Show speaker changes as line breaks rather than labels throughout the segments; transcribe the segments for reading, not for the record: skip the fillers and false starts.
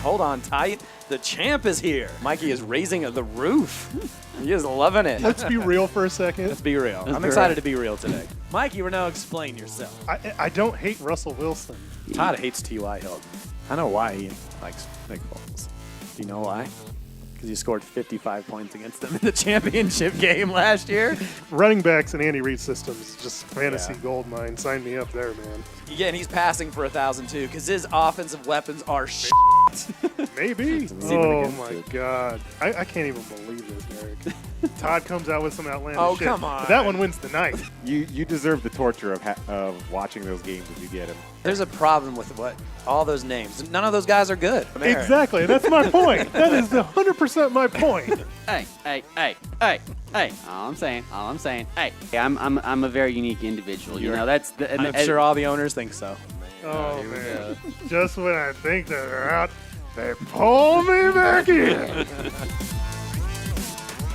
hold on tight. The champ is here. Mikey is raising the roof. He is loving it.
Let's be real for a second.
Let's be real. I'm excited to be real today. Mikey, we're now explain yourself.
I don't hate Russell Wilson.
Todd hates T.Y. Hilton. I know why he likes Nick Foles. Do you know why? Because he scored 55 points against them in the championship game last year.
Running backs in Andy Reid's systems, just fantasy gold mine. Sign me up there, man.
Yeah, and he's passing for 1,000 too, because his offensive weapons are shit.
Maybe. Oh my God, I can't even believe this, Eric. Todd comes out with some outlandish shit.
Come on.
But that one wins the night.
You deserve the torture of watching those games if you get them.
There's a problem with all those names. None of those guys are good.
Exactly. That's my point. That is 100% my point.
Hey. All I'm saying. Hey, I'm a very unique individual. You know, that's.
I'm sure all the owners think so.
Oh, man. Just when I think that they're out, they pull me back in.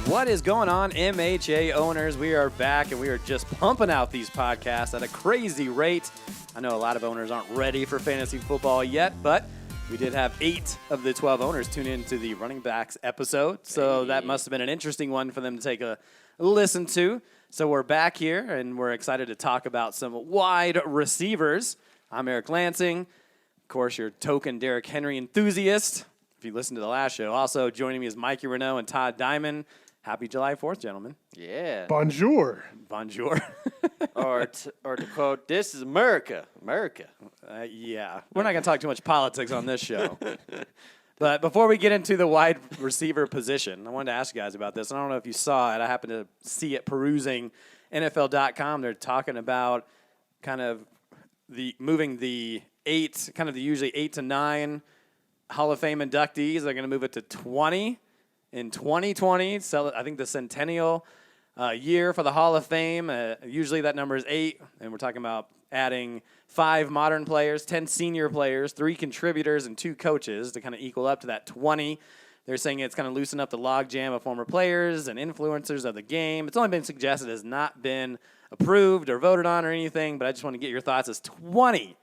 What is going on, MHA owners? We are back, and we are just pumping out these podcasts at a crazy rate. I know a lot of owners aren't ready for fantasy football yet, but we did have 8 of the 12 owners tune into the running backs episode, so that must have been an interesting one for them to take a listen to. So we're back here, and we're excited to talk about some wide receivers. I'm Eric Lansing, of course, your token Derrick Henry enthusiast, if you listened to the last show. Also joining me is Mikey Renault and Todd Diamond. Happy July 4th, gentlemen.
Yeah.
Bonjour.
Bonjour.
or to quote, this is America.
Yeah. We're not going to talk too much politics on this show. But before we get into the wide receiver position, I wanted to ask you guys about this. I don't know if you saw it. I happened to see it perusing NFL.com. They're talking about kind of moving the usually 8 to 9 Hall of Fame inductees. They're going to move it to 20 in 2020. So I think the centennial year for the Hall of Fame. Usually that number is 8, and we're talking about adding 5 modern players, 10 senior players, 3 contributors, and 2 coaches to kind of equal up to that 20. They're saying it's going to loosen up the logjam of former players and influencers of the game. It's only been suggested, it has not been approved or voted on or anything, but I just want to get your thoughts as 20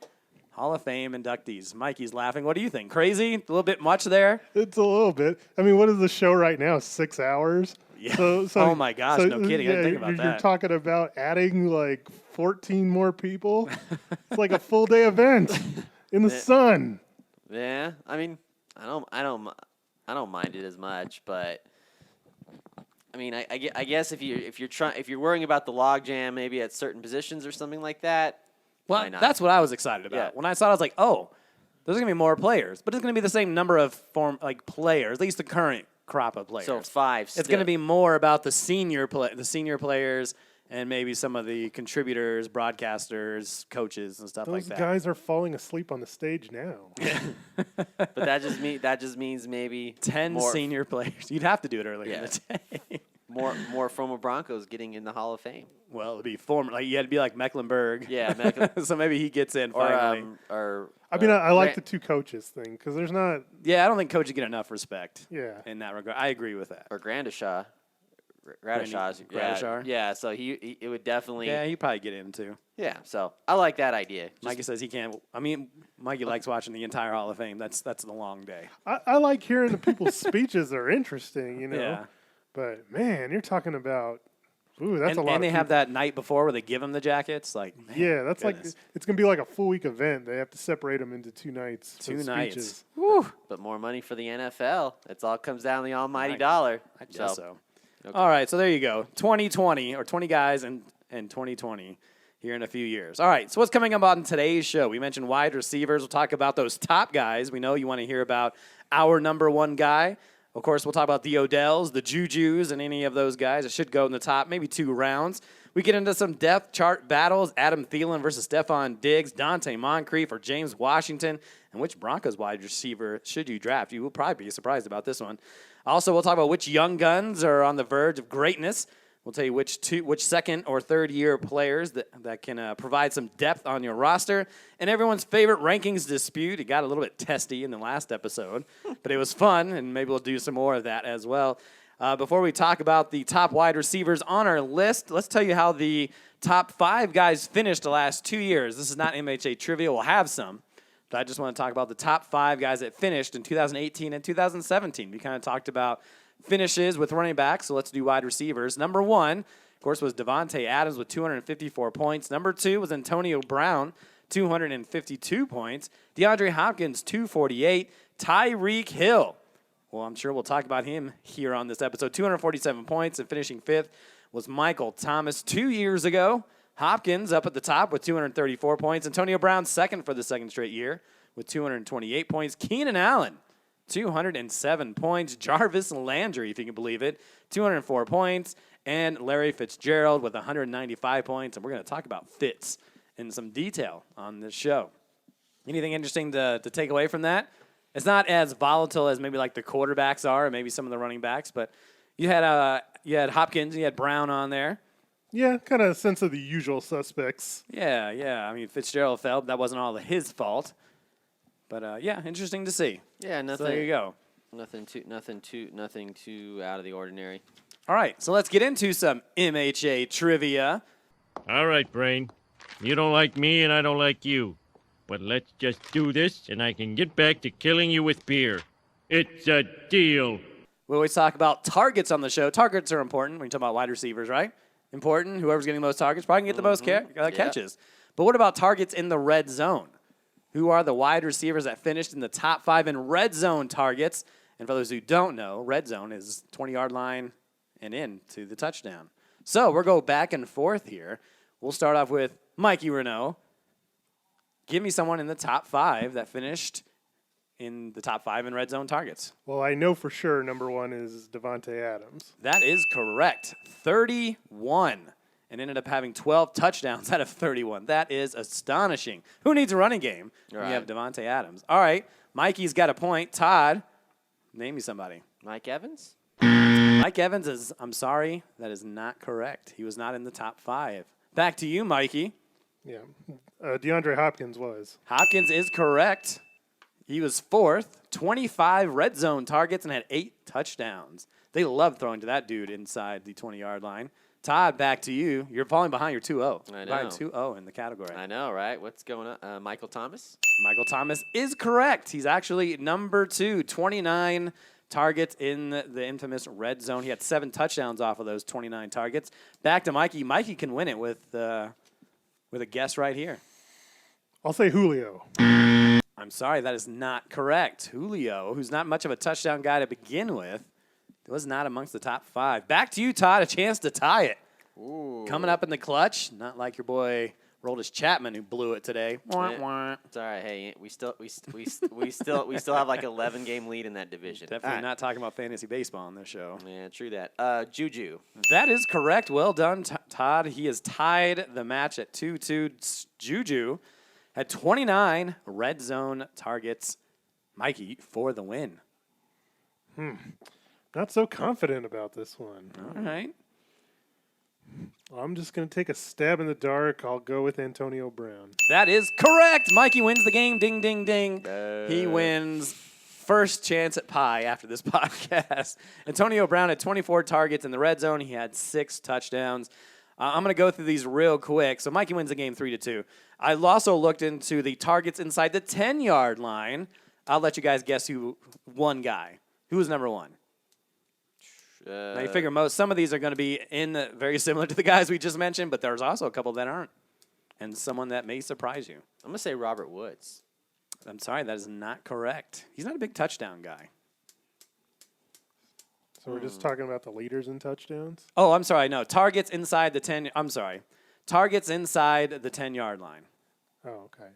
Hall of Fame inductees. Mikey's laughing. What do you think? Crazy? A little bit much there?
It's a little bit. I mean, what is the show right now? 6 hours?
Yeah. Oh, my gosh. No kidding. I didn't think about that.
You're talking about adding like 14 more people? It's like a full day event in the sun.
Yeah. I mean, I don't mind it as much, but I mean, I guess if you're worrying about the logjam maybe at certain positions or something like that.
Well, that's what I was excited about. Yeah. When I saw it, I was like, oh, there's going to be more players. But it's going to be the same number of players, at least the current crop of players.
So 5 still.
It's going to be more about the senior players and maybe some of the contributors, broadcasters, coaches, and stuff like that.
Those guys are falling asleep on the stage now.
But that just means maybe
10 senior players. You'd have to do it earlier in the day.
More former Broncos getting in the Hall of Fame.
Well, it'd be former. You had to be like Mecklenburg.
Yeah,
so maybe he gets in finally.
I like the 2 coaches thing because there's not.
Yeah, I don't think coaches get enough respect.
Yeah.
In that regard, I agree with that.
Or Grandishaw. Yeah. So it would definitely.
Yeah, he'd probably get in too.
Yeah. So I like that idea.
Mikey says he can't. I mean, Mikey likes watching the entire Hall of Fame. That's the long day.
I like hearing the people's speeches. They're interesting, you know.
Yeah.
But man, you're talking about. Ooh, that's a lot.
And they have that night before where they give them the jackets. Like, man,
yeah, that's goodness. Like it's gonna be like a full week event. They have to separate them into 2 nights.
2 nights.
Woo. But more money for the NFL. It all comes down to the almighty dollar.
I guess so. Okay. All right, so there you go. 2020 or 20 guys in 2020 here in a few years. All right, so what's coming up on today's show? We mentioned wide receivers. We'll talk about those top guys. We know you want to hear about our number 1 guy. Of course, we'll talk about the Odells, the Jujus, and any of those guys. It should go in the top, maybe 2 rounds. We get into some depth chart battles. Adam Thielen versus Stephon Diggs, Dante Moncrief or James Washington, and which Broncos wide receiver should you draft? You will probably be surprised about this one. Also, we'll talk about which young guns are on the verge of greatness. We'll tell you which second or third year players that can provide some depth on your roster. And everyone's favorite rankings dispute. It got a little bit testy in the last episode, but it was fun, and maybe we'll do some more of that as well. Before we talk about the top wide receivers on our list, let's tell you how the top 5 guys finished the last 2 years. This is not MHA trivia. We'll have some. I just want to talk about the top 5 guys that finished in 2018 and 2017. We kind of talked about finishes with running backs, so let's do wide receivers. Number 1, of course, was Davante Adams with 254 points. Number 2 was Antonio Brown, 252 points. DeAndre Hopkins, 248. Tyreek Hill, well, I'm sure we'll talk about him here on this episode, 247 points. And finishing 5th was Michael Thomas 2 years ago. Hopkins up at the top with 234 points. Antonio Brown 2nd for the 2nd straight year with 228 points. Keenan Allen, 207 points. Jarvis Landry, if you can believe it, 204 points. And Larry Fitzgerald with 195 points. And we're going to talk about Fitz in some detail on this show. Anything interesting to take away from that? It's not as volatile as maybe like the quarterbacks are, or maybe some of the running backs, but you had Hopkins, you had Brown on there.
Yeah, kind of a sense of the usual suspects.
Yeah. I mean, Fitzgerald fell. That wasn't all his fault. But, yeah, interesting to see.
Yeah, nothing.
So there you go.
Nothing too out of the ordinary.
All right, so let's get into some MHA trivia.
All right, Brain. You don't like me and I don't like you. But let's just do this and I can get back to killing you with beer. It's a deal.
We always talk about targets on the show. Targets are important when you talk about wide receivers, right? Important. Whoever's getting the most targets probably can get the most catches. But what about targets in the red zone? Who are the wide receivers that finished in the top 5 in red zone targets? And for those who don't know, red zone is 20-yard line and in to the touchdown. So we'll go back and forth here. We'll start off with Mikey Renault. Give me someone in the top 5 that finished in the top 5 in red zone targets.
Well, I know for sure number 1 is Davante Adams.
That is correct. 31. And ended up having 12 touchdowns out of 31. That is astonishing. Who needs a running game?
Right.
You have Davante Adams. All right. Mikey's got a point. Todd, name me somebody.
Mike Evans?
Mike Evans is, I'm sorry, that is not correct. He was not in the top 5. Back to you, Mikey.
Yeah, DeAndre Hopkins was.
Hopkins is correct. He was 4th, 25 red zone targets, and had 8 touchdowns. They love throwing to that dude inside the 20-yard line. Todd, back to you. You're falling behind your 2-0.
I know.
Behind 2-0 in the category.
I know, right? What's going on? Michael Thomas?
Michael Thomas is correct. He's actually number 2, 29 targets in the infamous red zone. He had 7 touchdowns off of those 29 targets. Back to Mikey. Mikey can win it with a guess right here.
I'll say Julio.
I'm sorry, that is not correct. Julio, who's not much of a touchdown guy to begin with, was not amongst the top 5. Back to you, Todd. A chance to tie it.
Ooh.
Coming up in the clutch. Not like your boy Roldis Chapman who blew it today. Wah, wah.
It's all right. Hey, we still have like 11-game lead in that division.
Definitely not talking about fantasy baseball on this show.
Yeah, true that. Juju.
That is correct. Well done, Todd. He has tied the match at 2-2. Juju had 29 red zone targets. Mikey for the win.
Not so confident about this one.
All right.
I'm just going to take a stab in the dark. I'll go with Antonio Brown.
That is correct. Mikey wins the game. Ding, ding, ding. He wins first chance at pie after this podcast. Antonio Brown had 24 targets in the red zone. He had 6 touchdowns. I'm going to go through these real quick. So Mikey wins the game 3-2. I also looked into the targets inside the 10-yard line. I'll let you guys guess who one guy. Who was number 1? Now you figure some of these are going to be very similar to the guys we just mentioned, but there's also a couple that aren't, and someone that may surprise you.
I'm going to say Robert Woods.
I'm sorry, that is not correct. He's not a big touchdown guy.
So we're just talking about the leaders in touchdowns?
Oh, I'm sorry. No, targets inside the 10. I'm sorry. Targets inside the 10-yard line.
Oh, okay.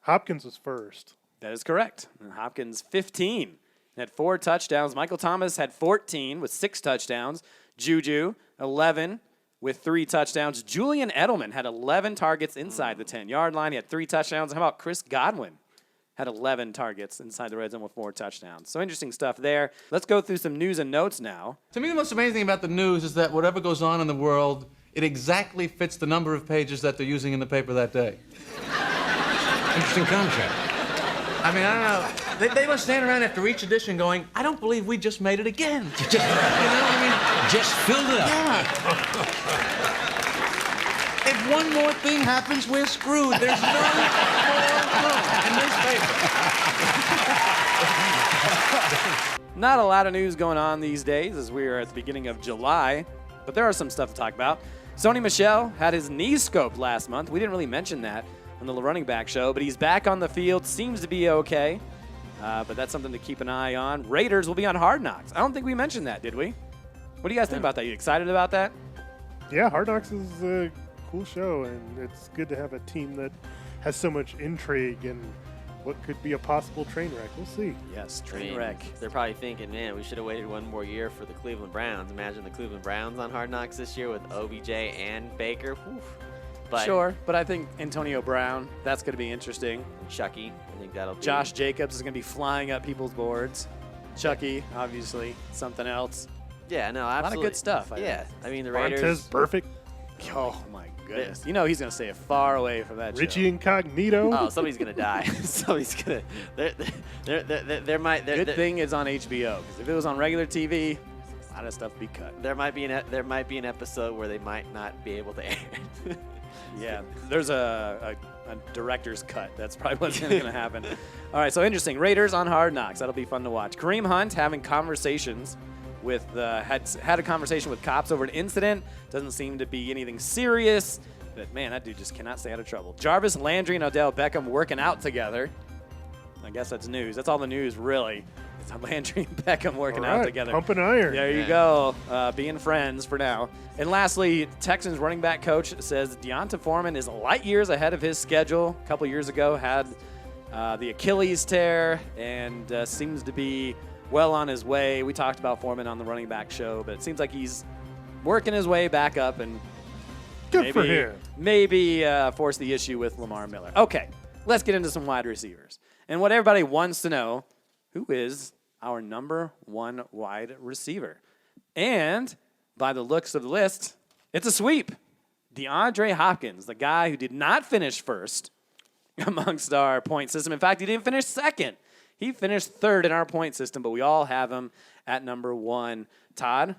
Hopkins was first.
That is correct. And Hopkins, 15. Had 4 touchdowns. Michael Thomas had 14 with 6 touchdowns. Juju, 11 with 3 touchdowns. Julian Edelman had 11 targets inside the 10-yard line. He had 3 touchdowns. How about Chris Godwin? Had 11 targets inside the red zone with 4 touchdowns. So interesting stuff there. Let's go through some news and notes now.
To me, the most amazing thing about the news is that whatever goes on in the world, it exactly fits the number of pages that they're using in the paper that day. Interesting concept. I mean, I don't know. They must stand around after each edition going, I don't believe we just made it again. Just, you know what I mean?
Just filled it up.
If one more thing happens, we're screwed. There's no more room in this paper.
Not a lot of news going on these days as we are at the beginning of July, but there are some stuff to talk about. Sony Michel had his knee scoped last month. We didn't really mention that on the running back show, but he's back on the field, seems to be okay. But that's something to keep an eye on. Raiders will be on Hard Knocks. I don't think we mentioned that, did we? What do you guys think about that? You excited about that?
Yeah, Hard Knocks is a cool show, and it's good to have a team that has so much intrigue and what could be a possible train wreck. We'll see.
Yes,
I
train
mean,
wreck.
they're probably thinking, man, we should have waited one more year for the Cleveland Browns. Imagine the Cleveland Browns on Hard Knocks this year with OBJ and Baker. Whew. But
Sure, but I think Antonio Brown, that's going to be interesting.
Chucky, I think that'll be.
Josh Jacobs is going to be flying up people's boards. Chucky, obviously, something else.
Yeah, no,
A lot
absolutely.
of good stuff. I
Yeah,
think.
I mean, the
Montez
Raiders.
Perfect.
Oh, my goodness. You know he's going to stay far away from that
Richie
show.
Incognito.
Oh, somebody's gonna die. Somebody's gonna. There might.
Good thing it's on HBO, because if it was on regular TV, a lot of stuff would be cut.
There might be an episode where they might not be able to air it.
Yeah, there's a director's cut. That's probably what's going to happen. All right, so interesting. Raiders on Hard Knocks. That'll be fun to watch. Kareem Hunt having conversations with had a conversation with cops over an incident. Doesn't seem to be anything serious, but man, that dude just cannot stay out of trouble. Jarvis Landry and Odell Beckham working out together. I guess that's news. That's all the news, really. It's Landry and Beckham working
All
out
right,
together.
pumping iron.
There you go, being friends for now. And lastly, Texans running back coach says Deonta Foreman is light years ahead of his schedule. A couple years ago had the Achilles tear and seems to be well on his way. We talked about Foreman on the running back show, but it seems like he's working his way back up and
Good for him.
maybe force the issue with Lamar Miller. Okay, let's get into some wide receivers. And what everybody wants to know, who is our number one wide receiver? And by the looks of the list, it's a sweep. DeAndre Hopkins, the guy who did not finish first amongst our point system. In fact, he didn't finish second. He finished third in our point system, but we all have him at number one. Todd,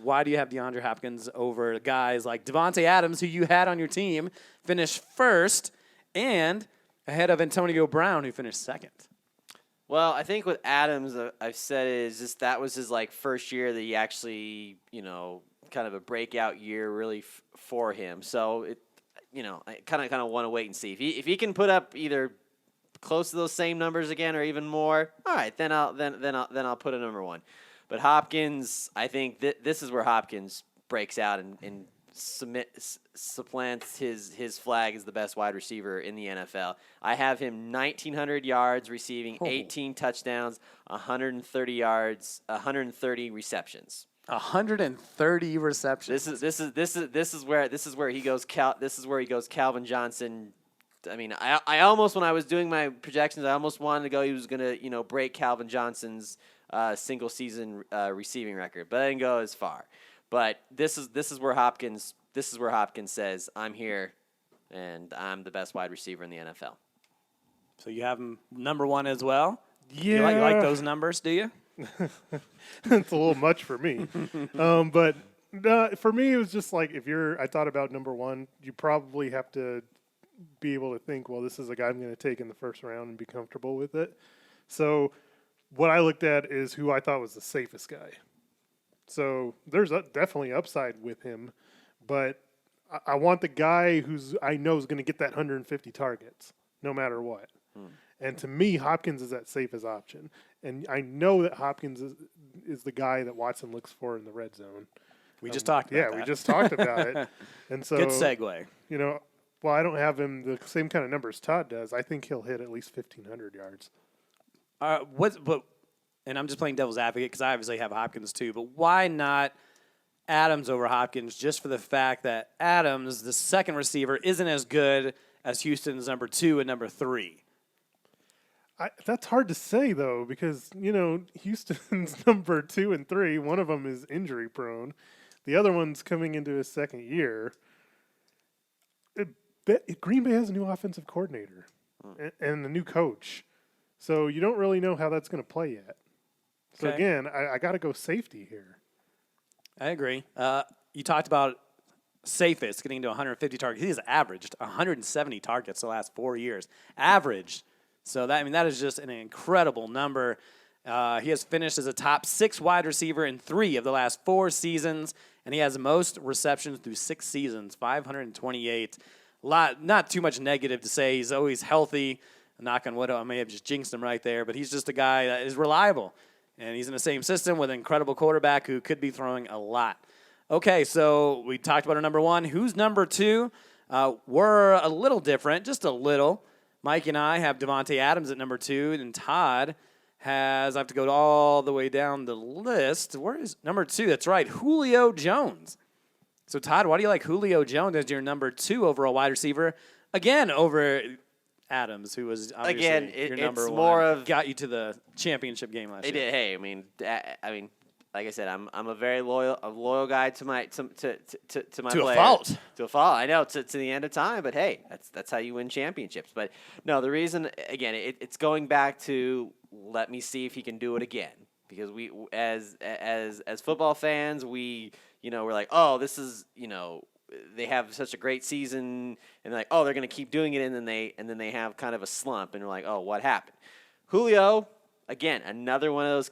why do you have DeAndre Hopkins over guys like Devontae Adams, who you had on your team, finish first, and ahead of Antonio Brown, who finished second?
Well, I think with Adams, I've said is just that was his first year that he actually, kind of a breakout year really for him. So I kind of want to wait and see if he can put up either close to those same numbers again or even more. All right, then I'll put a number one. But Hopkins, I think this is where Hopkins breaks out and supplants his flag as the best wide receiver in the NFL. I have him 1,900 yards receiving, 18 touchdowns, 130 yards, 130 receptions.
130 receptions.
This is where he goes. This is where he goes. Calvin Johnson. I mean, I almost, when I was doing my projections, I almost wanted to go. He was gonna break Calvin Johnson's single season receiving record, but I didn't go as far. But this is where Hopkins says, I'm here, and I'm the best wide receiver in the NFL.
So you have him number one as well?
Yeah.
You like those numbers, do you?
It's a little much for me. But for me, it was just like I thought about number one, you probably have to be able to think, well, this is a guy I'm going to take in the first round and be comfortable with it. So what I looked at is who I thought was the safest guy. So there's definitely upside with him, but I want the guy I know is going to get that 150 targets no matter what. And to me, Hopkins is that safest option. And I know that Hopkins is the guy that Watson looks for in the red zone.
We just talked about that.
Yeah, we just talked about it. And so,
Good segue.
Well, I don't have him the same kind of numbers Todd does. I think he'll hit at least 1,500 yards.
And I'm just playing devil's advocate because I obviously have Hopkins too, but why not Adams over Hopkins just for the fact that Adams, the second receiver, isn't as good as Houston's number 2 and number 3?
That's hard to say, though, because, Houston's number 2 and 3, one of them is injury prone. The other one's coming into his second year. Green Bay has a new offensive coordinator and a new coach. So you don't really know how that's going to play yet. So, again, I got to go safety here.
I agree. You talked about safest, getting to 150 targets. He has averaged 170 targets the last 4 years. Averaged. So that is just an incredible number. He has finished as a top 6 wide receiver in 3 of the last 4 seasons, and he has the most receptions through 6 seasons, 528. Not too much negative to say. He's always healthy. Knock on wood, I may have just jinxed him right there, but he's just a guy that is reliable. And he's in the same system with an incredible quarterback who could be throwing a lot. Okay, so we talked about our number 1. Who's number 2? We're a little different, just a little. Mike and I have Davante Adams at number 2, and Todd has, I have to go all the way down the list. Where is number 2? That's right, Julio Jones. So, Todd, why do you like Julio Jones as your number 2 overall wide receiver? Again, over Adams, who was obviously your number
it's
1.
more of
got you to the championship game last year.
It did. Hey, I mean, like I said, I'm a very loyal guy to my to my
To
player.
a fault.
To a fault. I know to the end of time, but hey, that's how you win championships. But no, the reason again, it's going back to let me see if he can do it again, because we as football fans, we're like, oh, this is they have such a great season, and like, oh, they're going to keep doing it, and then they have kind of a slump, and we're like, oh, what happened? Julio, again, another one of those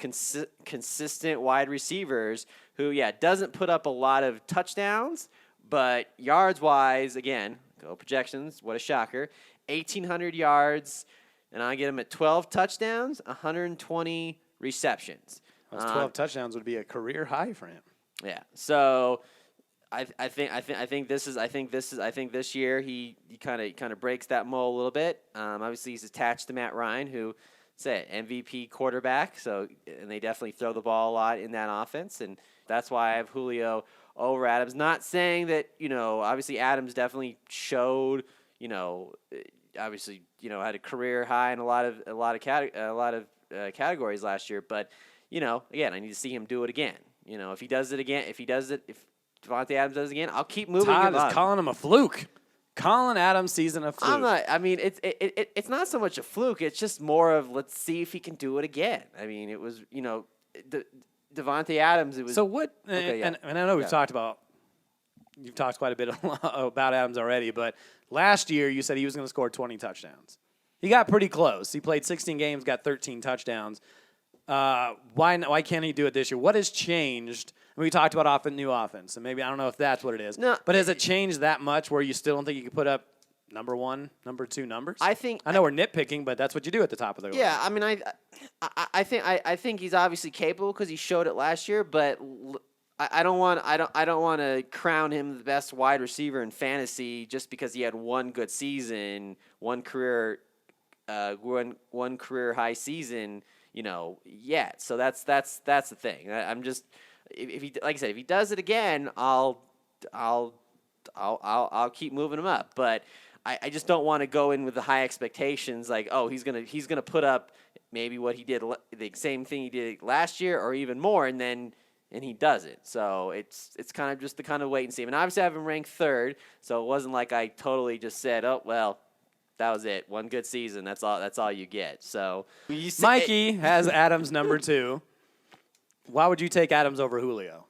consistent wide receivers who, doesn't put up a lot of touchdowns, but yards-wise, again, go projections, what a shocker, 1,800 yards, and I get him at 12 touchdowns, 120 receptions.
Those 12 touchdowns would be a career high for him.
Yeah, so I think this year he kind of breaks that mold a little bit. Obviously he's attached to Matt Ryan, who said MVP quarterback. So and they definitely throw the ball a lot in that offense, and that's why I have Julio over Adams. Not saying that obviously Adams definitely showed obviously had a career high in a lot of categories last year, but again I need to see him do it again. If he does it again, if Davante Adams does it again, I'll keep moving
Todd
him
is
up.
calling him a fluke. Calling Adams' season a fluke.
I'm not. I mean, it's not so much a fluke. It's just more of let's see if he can do it again. I mean, it was Davante Adams. It was
so what?
Okay, yeah.
And I know you've talked quite a bit about Adams already, but last year you said he was going to score 20 touchdowns. He got pretty close. He played 16 games, got 13 touchdowns. Why can't he do it this year? What has changed? We talked about new offense, and maybe I don't know if that's what it is.
No,
but has it changed that much where you still don't think you could put up number 1, number 2 numbers?
I
know we're nitpicking, but that's what you do at the top of the
yeah. I mean, I think he's obviously capable because he showed it last year, but I don't want to crown him the best wide receiver in fantasy just because he had one good season, one career high season. Yet. So that's the thing. I'm just if he, like I said, if he does it again, I'll keep moving him up. But I just don't want to go in with the high expectations, like, oh, he's gonna put up maybe what he did, the same thing he did last year or even more, and he doesn't. So it's kind of just the kind of wait and see. And obviously I have him ranked 3rd, so it wasn't like I totally just said, oh well, that was it. One good season. That's all you get. So
Mikey has Adams number 2. Why would you take Adams over Julio?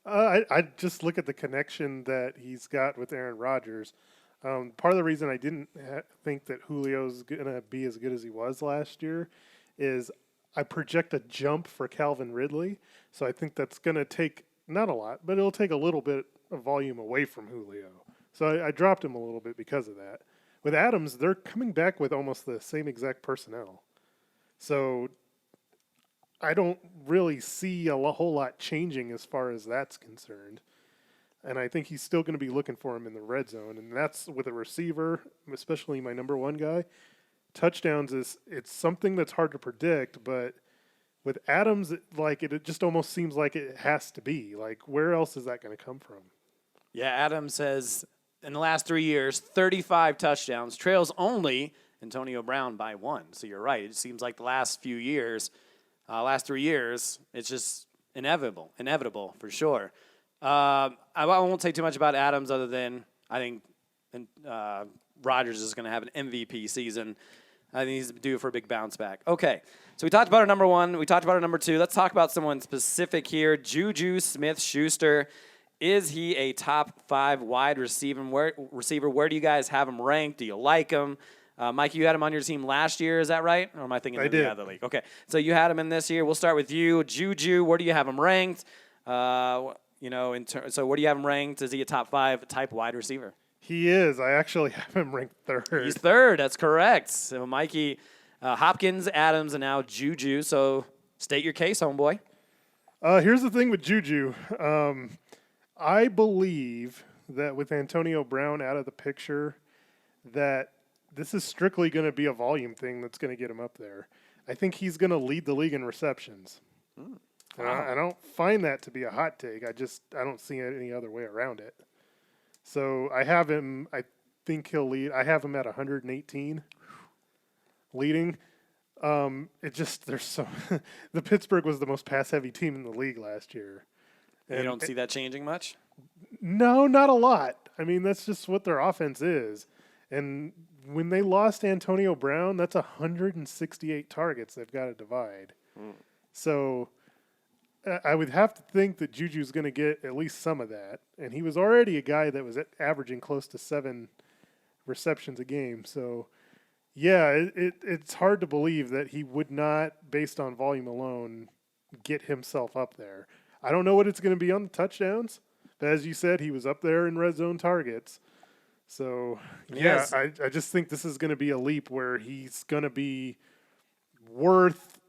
I just look at the connection that he's got with Aaron Rodgers. Part of the reason I didn't think that Julio's going to be as good as he was last year is I project a jump for Calvin Ridley. So I think that's going to take, not a lot, but it'll take a little bit of volume away from Julio. So I dropped him a little bit because of that. With Adams, they're coming back with almost the same exact personnel. So I don't really see a whole lot changing as far as that's concerned. And I think he's still going to be looking for him in the red zone. And that's with a receiver, especially my number 1 guy. Touchdowns it's something that's hard to predict, but with Adams, it just almost seems like it has to be. Like, where else is that going to come from?
Yeah, Adams has, in the last 3 years, 35 touchdowns, trails only Antonio Brown by 1. So you're right. It seems like the last 3 years, it's just inevitable for sure. I won't say too much about Adams other than I think Rodgers is going to have an MVP season. I think he's due for a big bounce back. Okay, so we talked about our number 1. We talked about our number 2. Let's talk about someone specific here. Juju Smith-Schuster Is he a top 5 wide receiver? Where do you guys have him ranked? Do you like him? Mike, you had him on your team last year, is that right? Or am I thinking
I
of
did.
the other league? Okay, so you had him in this year. We'll start with you. Juju, where do you have him ranked? So where do you have him ranked? Is he a top 5 type wide receiver?
He is. I actually have him ranked 3rd.
He's 3rd. That's correct. So Mikey, Hopkins, Adams, and now Juju. So state your case, homeboy.
Here's the thing with Juju. I believe that with Antonio Brown out of the picture, that this is strictly going to be a volume thing that's going to get him up there. I think he's going to lead the league in receptions. And I don't find that to be a hot take. I don't see any other way around it. So I have him. I think he'll lead. I have him at 118 leading. The Pittsburgh was the most pass heavy team in the league last year.
You don't see that changing much?
No, not a lot. I mean, that's just what their offense is. And when they lost Antonio Brown, that's 168 targets they've got to divide. So I would have to think that Juju's going to get at least some of that. And he was already a guy that was averaging close to 7 receptions a game. So, yeah, it's hard to believe that he would not, based on volume alone, get himself up there. I don't know what it's going to be on the touchdowns, but as you said, he was up there in red zone targets. So,
Yes.
I just think this is going to be a leap where he's going to be worth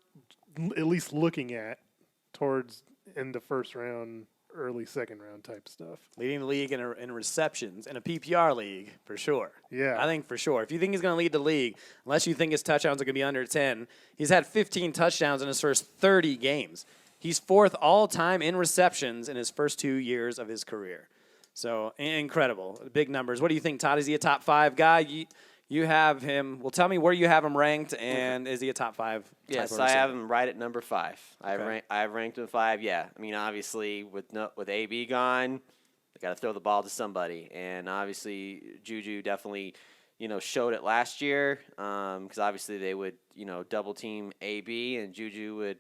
at least looking at towards in the first round, early second round type stuff.
Leading the league in receptions in a PPR league, for sure.
Yeah.
I think for sure. If you think he's going to lead the league, unless you think his touchdowns are going to be under 10, he's had 15 touchdowns in his first 30 games. He's 4th all-time in receptions in his first 2 years of his career. So, incredible. Big numbers. What do you think, Todd? Is he a top 5 guy? You have him. Well, tell me where you have him ranked, and is he a top 5 type
Yes,
of
I
receiver?
have him right at number 5.
Okay.
I've ranked him 5. Yeah, I mean, obviously with AB gone, they got to throw the ball to somebody, and obviously Juju definitely, showed it last year because obviously they would, double team AB, and Juju would,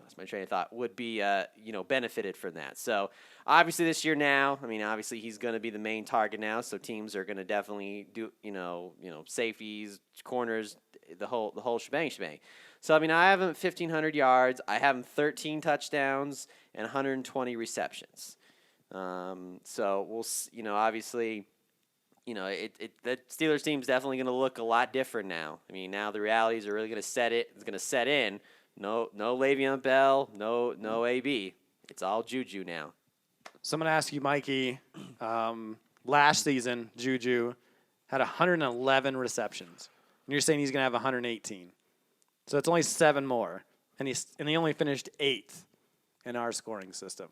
lost my train of thought, would be, benefited from that. So obviously this year now, I mean, obviously he's going to be the main target now. So teams are going to definitely do, safeties, corners, the whole shebang. So, I mean, I have him at 1,500 yards. I have him 13 touchdowns and 120 receptions. So we'll, obviously, the Steelers team's definitely going to look a lot different now. I mean, now the realities are really going to set in. No Le'Veon Bell, no AB. It's all Juju now.
So I'm going to ask you, Mikey. Last season, Juju had 111 receptions, and you're saying he's going to have 118. So it's only 7 more, and he only finished 8th in our scoring system.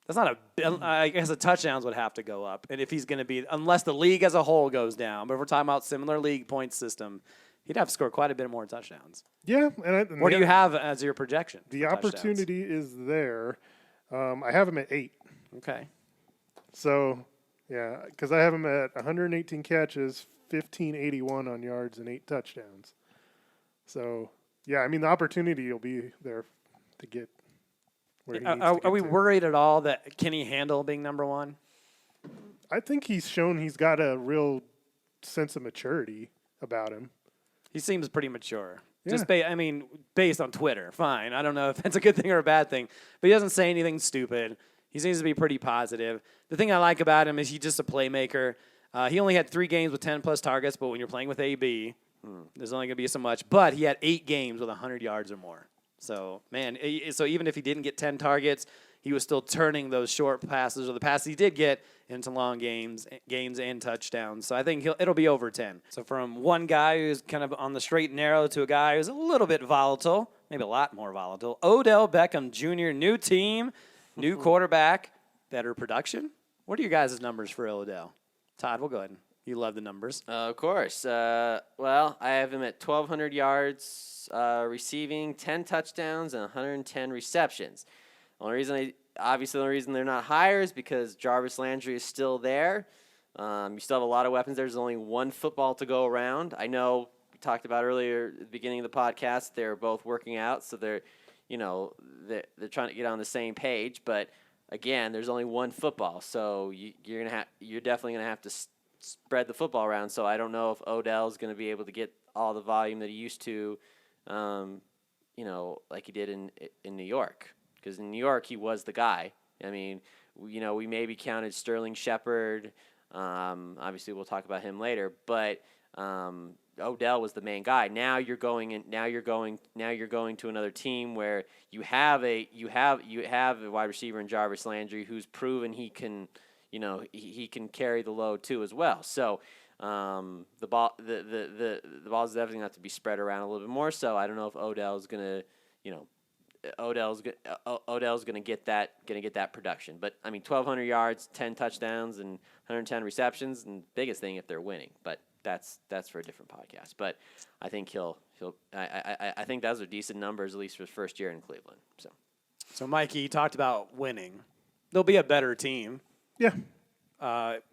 That's not I guess the touchdowns would have to go up, and if he's going to be, unless the league as a whole goes down. But if we're talking about similar league point system, he'd have to score quite a bit more touchdowns.
Yeah.
What do you have as your projection?
The opportunity is there. I have him at 8.
Okay.
So, yeah, because I have him at 118 catches, 1,581 on yards, and 8 touchdowns. So, yeah, I mean, the opportunity will be there to get where he needs to get
Are we
to.
worried at all that can he handle being number 1?
I think he's shown he's got a real sense of maturity about him.
He seems pretty mature.
Yeah.
Just based on Twitter, fine. I don't know if that's a good thing or a bad thing, but he doesn't say anything stupid. He seems to be pretty positive. The thing I like about him is he's just a playmaker. He only had 3 games with 10-plus targets, but when you're playing with AB, there's only going to be so much. But he had 8 games with 100 yards or more. So, man, so even if he didn't get 10 targets, he was still turning those short passes or the passes he did get into long gains and touchdowns. So I think it'll be over 10. So from one guy who's kind of on the straight and narrow to a guy who's a little bit volatile, maybe a lot more volatile, Odell Beckham Jr., new team, new quarterback, better production. What are your guys' numbers for Odell? Todd, we'll go ahead. You love the numbers.
Of course. Well, I have him at 1,200 yards receiving, 10 touchdowns, and 110 receptions. The only reason they're not higher is because Jarvis Landry is still there. You still have a lot of weapons. There's only one football to go around. I know we talked about earlier at the beginning of the podcast, they're both working out, so they're trying to get on the same page. But again, there's only one football, so you're definitely gonna have to spread the football around. So I don't know if Odell's gonna be able to get all the volume that he used to, like he did in New York. Because in New York, he was the guy. I mean, we maybe counted Sterling Shepard. Obviously, we'll talk about him later. But Odell was the main guy. Now you're going to another team where you have a wide receiver in Jarvis Landry who's proven he can, he can carry the load too as well. So the ball's definitely going to have to be spread around a little bit more. So I don't know if Odell's going to get that production. But I mean, 1,200 yards, 10 touchdowns, and 110 receptions, and biggest thing if they're winning. But that's for a different podcast. But I think I think those are decent numbers, at least for his first year in Cleveland.
So Mikey, you talked about winning. They'll be a better team.
Yeah.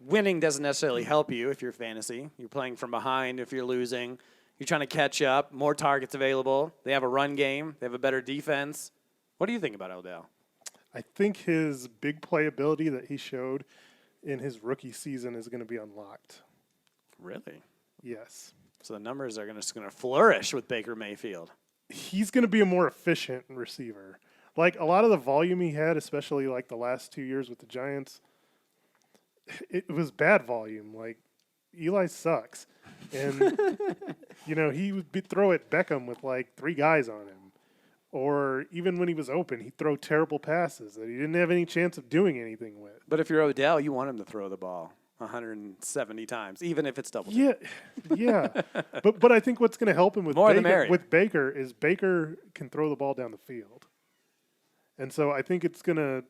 Winning doesn't necessarily help you if you're fantasy. You're playing from behind if you're losing. You're trying to catch up. More targets available. They have a run game. They have a better defense. What do you think about Odell?
I think his big playability that he showed in his rookie season is going to be unlocked.
Really?
Yes.
So the numbers are just going to flourish with Baker Mayfield.
He's going to be a more efficient receiver. Like a lot of the volume he had, especially like the last 2 years with the Giants, it was bad volume. Like Eli sucks. And, he would throw at Beckham with like 3 guys on him. Or even when he was open, he'd throw terrible passes that he didn't have any chance of doing anything with.
But if you're Odell, you want him to throw the ball 170 times, even if it's double.
Yeah. But I think what's going to help him with Baker is Baker can throw the ball down the field. And so I think it's going to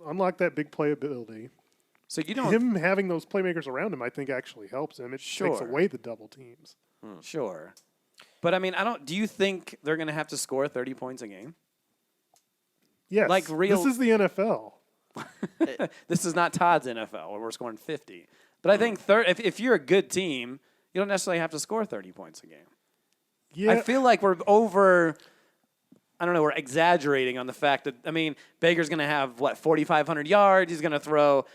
unlock that big playability.
So
him having those playmakers around him, I think, actually helps him. It takes away the double teams.
Sure. But I mean, do you think they're going to have to score 30 points a game?
Yes. This is the NFL.
This is not Todd's NFL where we're scoring 50. But I think if you're a good team, you don't necessarily have to score 30 points a game.
Yeah.
I feel like we're exaggerating on the fact that, Baker's going to have, 4,500 yards. He's going to throw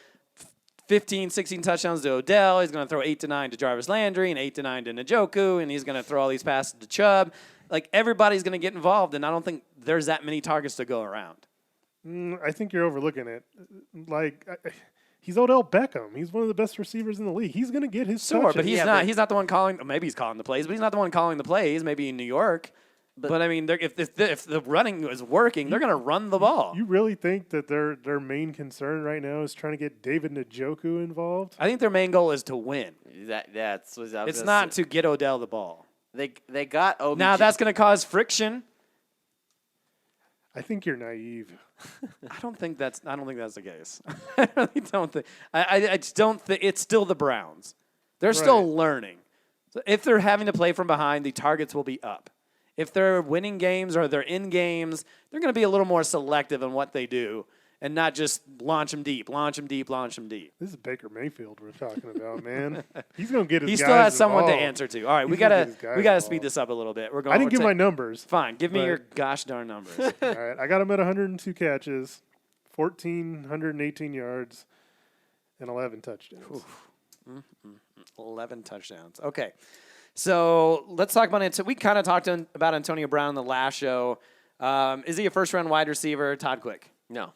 15, 16 touchdowns to Odell. He's going to throw 8 to 9 to Jarvis Landry and 8 to 9 to Njoku, and he's going to throw all these passes to Chubb. Like, everybody's going to get involved, and I don't think there's that many targets to go around.
I think you're overlooking it. He's Odell Beckham. He's one of the best receivers in the league. He's going to get his touches.
But he's not. He's not the one calling. Maybe he's calling the plays, but he's not the one calling the plays. Maybe in New York. But I mean, if the running is working, they're going to run the ball.
You really think that their main concern right now is trying to get David Njoku involved?
I think their main goal is to win.
That's what I was
It's not to get Odell the ball.
They got OBJ.
Now that's going to cause friction.
I think you're naive.
I don't think that's the case. I really don't think. I just don't think it's still the Browns. They're still learning. So if they're having to play from behind, the targets will be up. If they're winning games or they're in games, they're going to be a little more selective in what they do and not just launch them deep.
This is Baker Mayfield we're talking about, man. He's going to get his guys
He still has someone
involved.
to answer to. All right, we gotta speed this up a little bit.
I didn't give my numbers.
Fine, give me your gosh darn numbers.
All right, I got him at 102 catches, 1,418 yards, and 11 touchdowns.
11 touchdowns. Okay. So let's talk about it. We kind of talked about Antonio Brown in the last show. Is he a first-round wide receiver? Todd Quick.
No.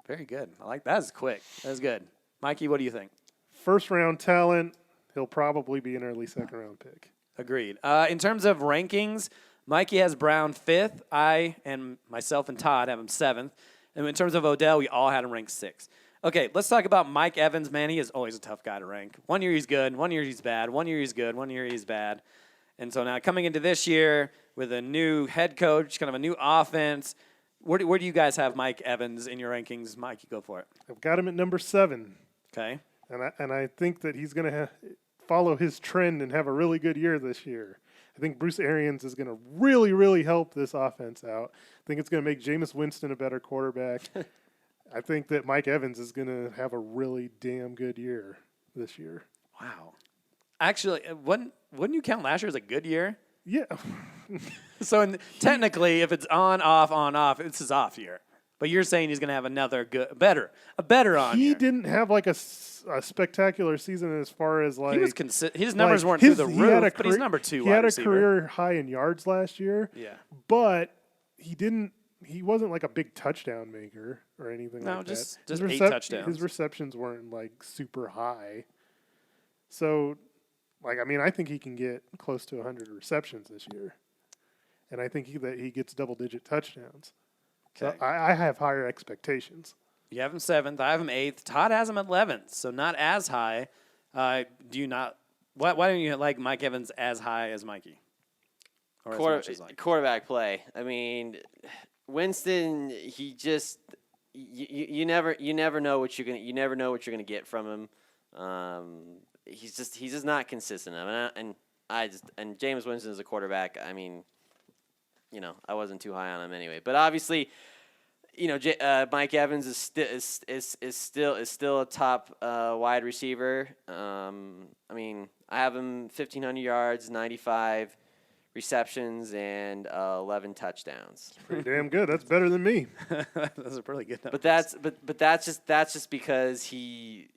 Very good. I like that. Is quick. That's good. Mikey, what do you think?
First-round talent. He'll probably be an early second-round pick.
Agreed. In terms of rankings, Mikey has Brown 5th. I and myself and Todd have him 7th. And in terms of Odell, we all had him ranked 6th. Okay, let's talk about Mike Evans, man. He is always a tough guy to rank. 1 year he's good, 1 year he's bad, 1 year he's good, 1 year he's bad. And so now coming into this year with a new head coach, kind of a new offense, where do you guys have Mike Evans in your rankings? Mike, you go for it.
I've got him at number 7.
Okay.
And I think that he's going to follow his trend and have a really good year this year. I think Bruce Arians is going to really, really help this offense out. I think it's going to make Jameis Winston a better quarterback. I think that Mike Evans is going to have a really damn good year this year.
Wow. Actually, wouldn't you count last year as a good year?
Yeah.
So technically, if it's on, off, it's his off year. But you're saying he's going to have another a better on
He
year.
didn't have like a spectacular season as far as like
He was his numbers
like,
weren't
his-
through the
he had a
roof, but he's
career-
number 2
He
wide
had a
receiver.
career high in yards last year.
Yeah.
But he wasn't like a big touchdown maker or anything
No,
like
just
that.
eight touchdowns.
His receptions weren't like super high. So, like, I mean, I think he can get close to 100 receptions this year. And I think that he gets double-digit touchdowns.
Okay.
So I have higher expectations.
You have him 7th. I have him 8th. Todd has him 11th, so not as high. Do you not? Why don't you like Mike Evans as high as Mikey? Or as much as Mikey?
Quarterback play. I mean, Winston. He just you never know what you're gonna get from him. He's just not consistent. And Jameis Winston is a quarterback. I mean, I wasn't too high on him anyway. But obviously, Mike Evans is still a top wide receiver. I mean, I have him 1,500 yards, 95 receptions, and 11 touchdowns.
Pretty damn good. That's better than me.
Those are pretty good numbers.
But that's just because he.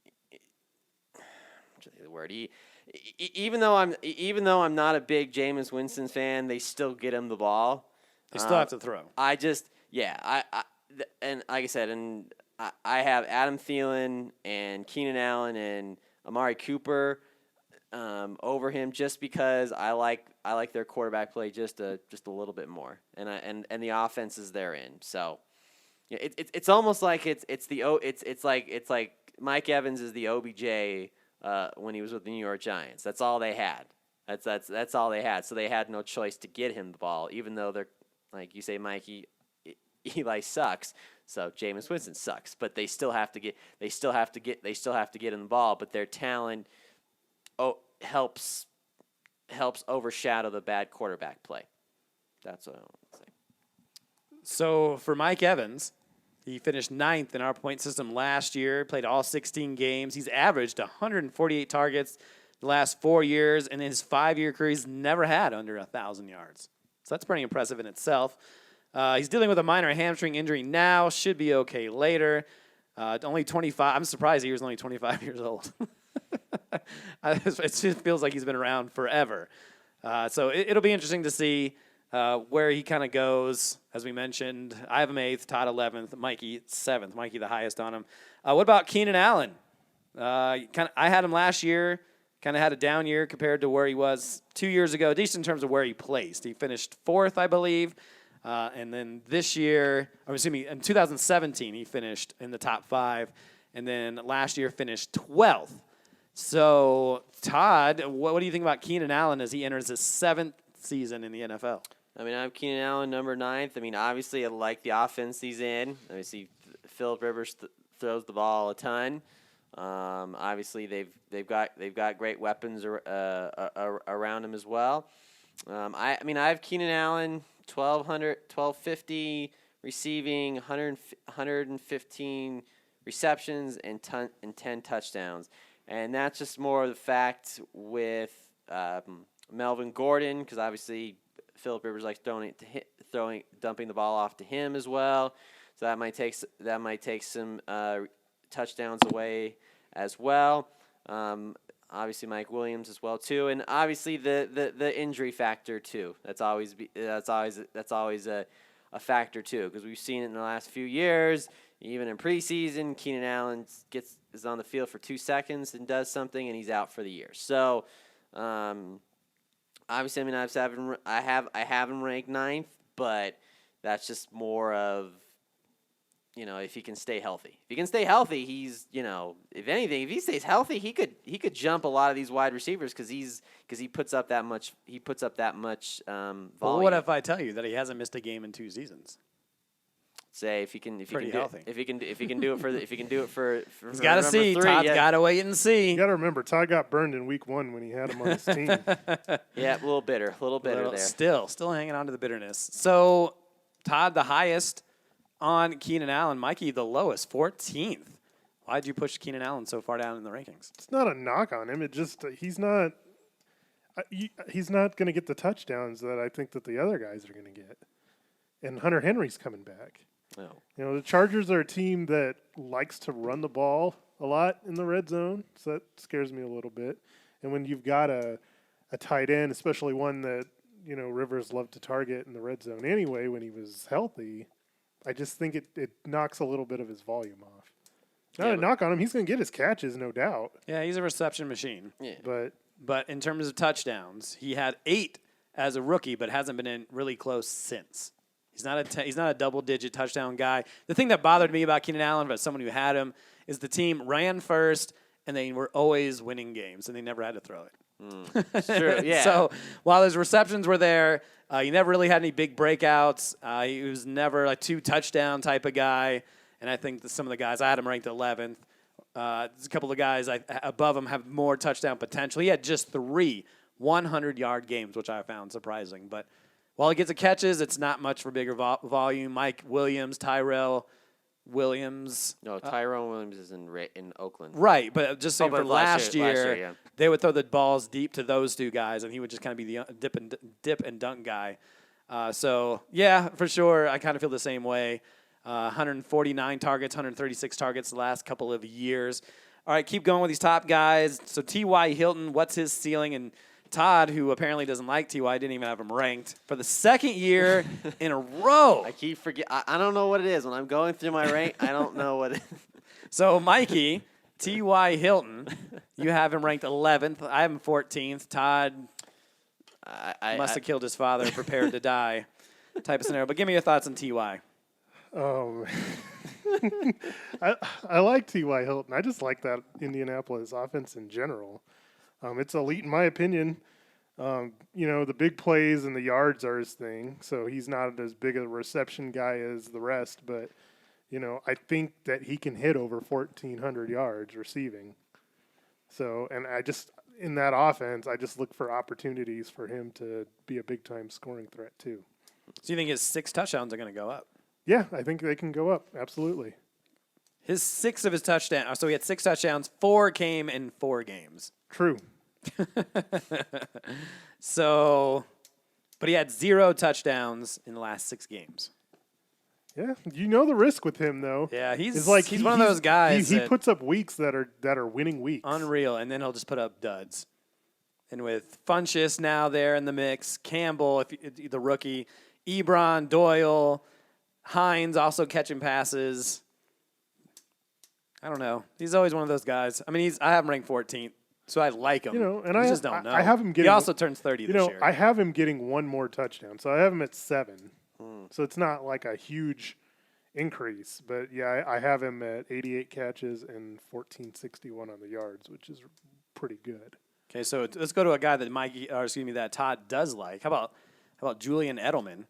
The word even though I'm not a big Jameis Winston fan, they still get him the ball.
They still have to throw.
And like I said, I have Adam Thielen and Keenan Allen and Amari Cooper over him just because I like their quarterback play just a little bit more, and the offense is therein. So yeah, it's almost like it's like Mike Evans is the OBJ when he was with the New York Giants. That's all they had. That's all they had. So they had no choice to get him the ball, even though they're like you say, Mikey. Eli sucks, so Jameis Winston sucks. But they still have to get him the ball. But their talent helps overshadow the bad quarterback play. That's what I want to say.
So for Mike Evans, he finished 9th in our point system last year. Played all 16 games. He's averaged 148 targets the last 4 years, and in his 5-year career, he's never had under 1,000 yards. So that's pretty impressive in itself. He's dealing with a minor hamstring injury now. Should be okay later. Only 25. I'm surprised he was only 25 years old. It just feels like he's been around forever. So it'll be interesting to see where he kind of goes. As we mentioned, I have him 8th, Todd 11th, Mikey 7th. Mikey the highest on him. What about Keenan Allen? I had him last year. Kind of had a down year compared to where he was 2 years ago. Decent in terms of where he placed. He finished 4th, I believe. And then this year, in 2017, he finished in the top 5. And then last year finished 12th. So, Todd, what do you think about Keenan Allen as he enters his 7th season in the NFL?
I mean, I have Keenan Allen number 9th. I mean, obviously, I like the offense he's in. Obviously, Phillip Rivers throws the ball a ton. Obviously, they've got great weapons around him as well. I have Keenan Allen 1,250 receiving, 115 receptions, and 10 touchdowns. And that's just more of the fact with Melvin Gordon, because obviously Phillip Rivers likes dumping the ball off to him as well. So that might take some touchdowns away as well. Obviously Mike Williams as well too, and obviously the injury factor too. That's always a factor too, because we've seen it in the last few years. Even in preseason, Keenan Allen is on the field for 2 seconds and does something, and he's out for the year. So, obviously, I mean, I have him ranked 9th, but that's just more of, if he can stay healthy. If he can stay healthy, he's, if anything, if he stays healthy, he could jump a lot of these wide receivers because he puts up that much volume.
Well, what if I tell you that he hasn't missed a game in 2 seasons?
Say if he can do it for
He's got to see.
3,
Todd's got to wait and see.
You got to remember, Todd got burned in week 1 when he had him on his team.
Yeah, a little bitter there.
Still hanging on to the bitterness. So, Todd, the highest on Keenan Allen. Mikey, the lowest, 14th. Why'd you push Keenan Allen so far down in the rankings?
It's not a knock on him. It just he's not. he's not going to get the touchdowns that I think that the other guys are going to get. And Hunter Henry's coming back.
No.
You know, the Chargers are a team that likes to run the ball a lot in the red zone, so that scares me a little bit. And when you've got a tight end, especially one that, you know, Rivers loved to target in the red zone anyway when he was healthy, I just think it knocks a little bit of his volume off. Not a knock on him. He's going to get his catches, no doubt.
Yeah, he's a reception machine.
Yeah.
But
in terms of touchdowns, he had 8 as a rookie, but hasn't been in really close since. He's not a double-digit touchdown guy. The thing that bothered me about Keenan Allen, but someone who had him, is the team ran first, and they were always winning games, and they never had to throw it.
It's true. Yeah.
So while his receptions were there, he never really had any big breakouts. He was never a 2-touchdown type of guy. And I think that some of the guys, I had him ranked 11th. There's a couple of guys above him have more touchdown potential. He had just 3 100-yard games, which I found surprising. But while he gets the catches, it's not much for bigger volume. Mike Williams, Tyrell Williams.
No, Tyrone Williams is in Oakland.
Right, but just saying
but
for last year,
yeah.
they would throw the balls deep to those 2 guys, and he would just kind of be the dip and dunk guy. So, yeah, for sure, I kind of feel the same way. 149 targets, 136 targets the last couple of years. All right, keep going with these top guys. So T.Y. Hilton, what's his ceiling? And Todd, who apparently doesn't like T.Y., didn't even have him ranked for the second year in a row.
I keep forgetting. I don't know what it is. When I'm going through my rank, I don't know what it is.
So, Mikey, T.Y. Hilton, you have him ranked 11th. I have him 14th. Todd must have killed his father, prepared to die type of scenario. But give me your thoughts on T.Y.
I like T.Y. Hilton. I just like that Indianapolis offense in general. It's elite in my opinion. You know, the big plays and the yards are his thing, so he's not as big a reception guy as the rest, but, you know, I think that he can hit over 1,400 yards receiving. So, and in that offense, I just look for opportunities for him to be a big-time scoring threat too.
So you think his 6 touchdowns are going to go up?
Yeah, I think they can go up, absolutely.
His 6 of his touchdowns, so he had 6 touchdowns, 4 came in 4 games.
True.
So, but he had 0 touchdowns in the last 6 games.
Yeah, you know the risk with him though.
Yeah, he's
like
one of those guys.
He
that
puts up weeks that are winning weeks.
unreal, and then he'll just put up duds. And with Funchess now there in the mix, Campbell, the rookie, Ebron, Doyle, Hines also catching passes. I don't know. He's always one of those guys. I mean, I have him ranked 14th, so I like him.
You know, and
I
I
just don't know.
I have him getting.
He also turns 30 this year.
I have him getting 1 more touchdown, so I have him at 7. So it's not like a huge increase, but yeah, I have him at 88 catches and 1,461 on the yards, which is pretty good.
Okay, so let's go to a guy that Todd does like. How about Julian Edelman?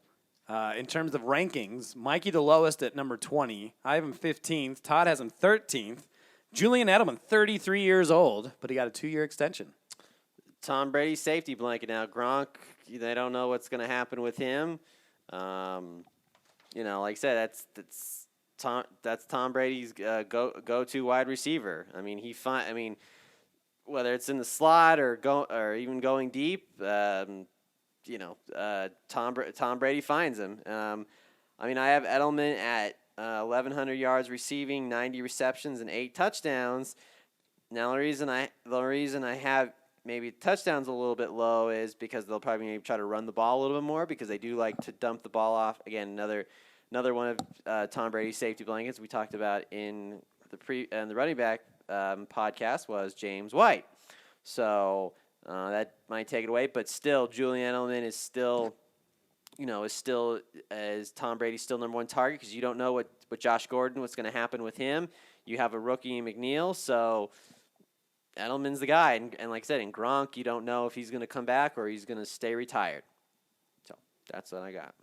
In terms of rankings, Mikey the lowest at number 20. I have him 15th. Todd has him 13th. Julian Edelman, 33 years old, but he got a 2-year extension.
Tom Brady's safety blanket now. Gronk, they don't know what's going to happen with him. You know, like I said, that's Tom Brady's go-to wide receiver. I mean, whether it's in the slot or even going deep, you know, Tom Brady finds him. I mean, I have Edelman at 1,100 yards receiving, 90 receptions, and 8 touchdowns. Now, the reason I have maybe touchdowns a little bit low is because they'll probably maybe try to run the ball a little bit more because they do like to dump the ball off. Again, another one of Tom Brady's safety blankets we talked about in the running back podcast was James White. So that might take it away, but still, Julian Edelman is still Tom Brady's still number 1 target because you don't know what Josh Gordon, what's going to happen with him. You have a rookie in McNeil, so Edelman's the guy. And like I said, in Gronk, you don't know if he's going to come back or he's going to stay retired. So that's what I got.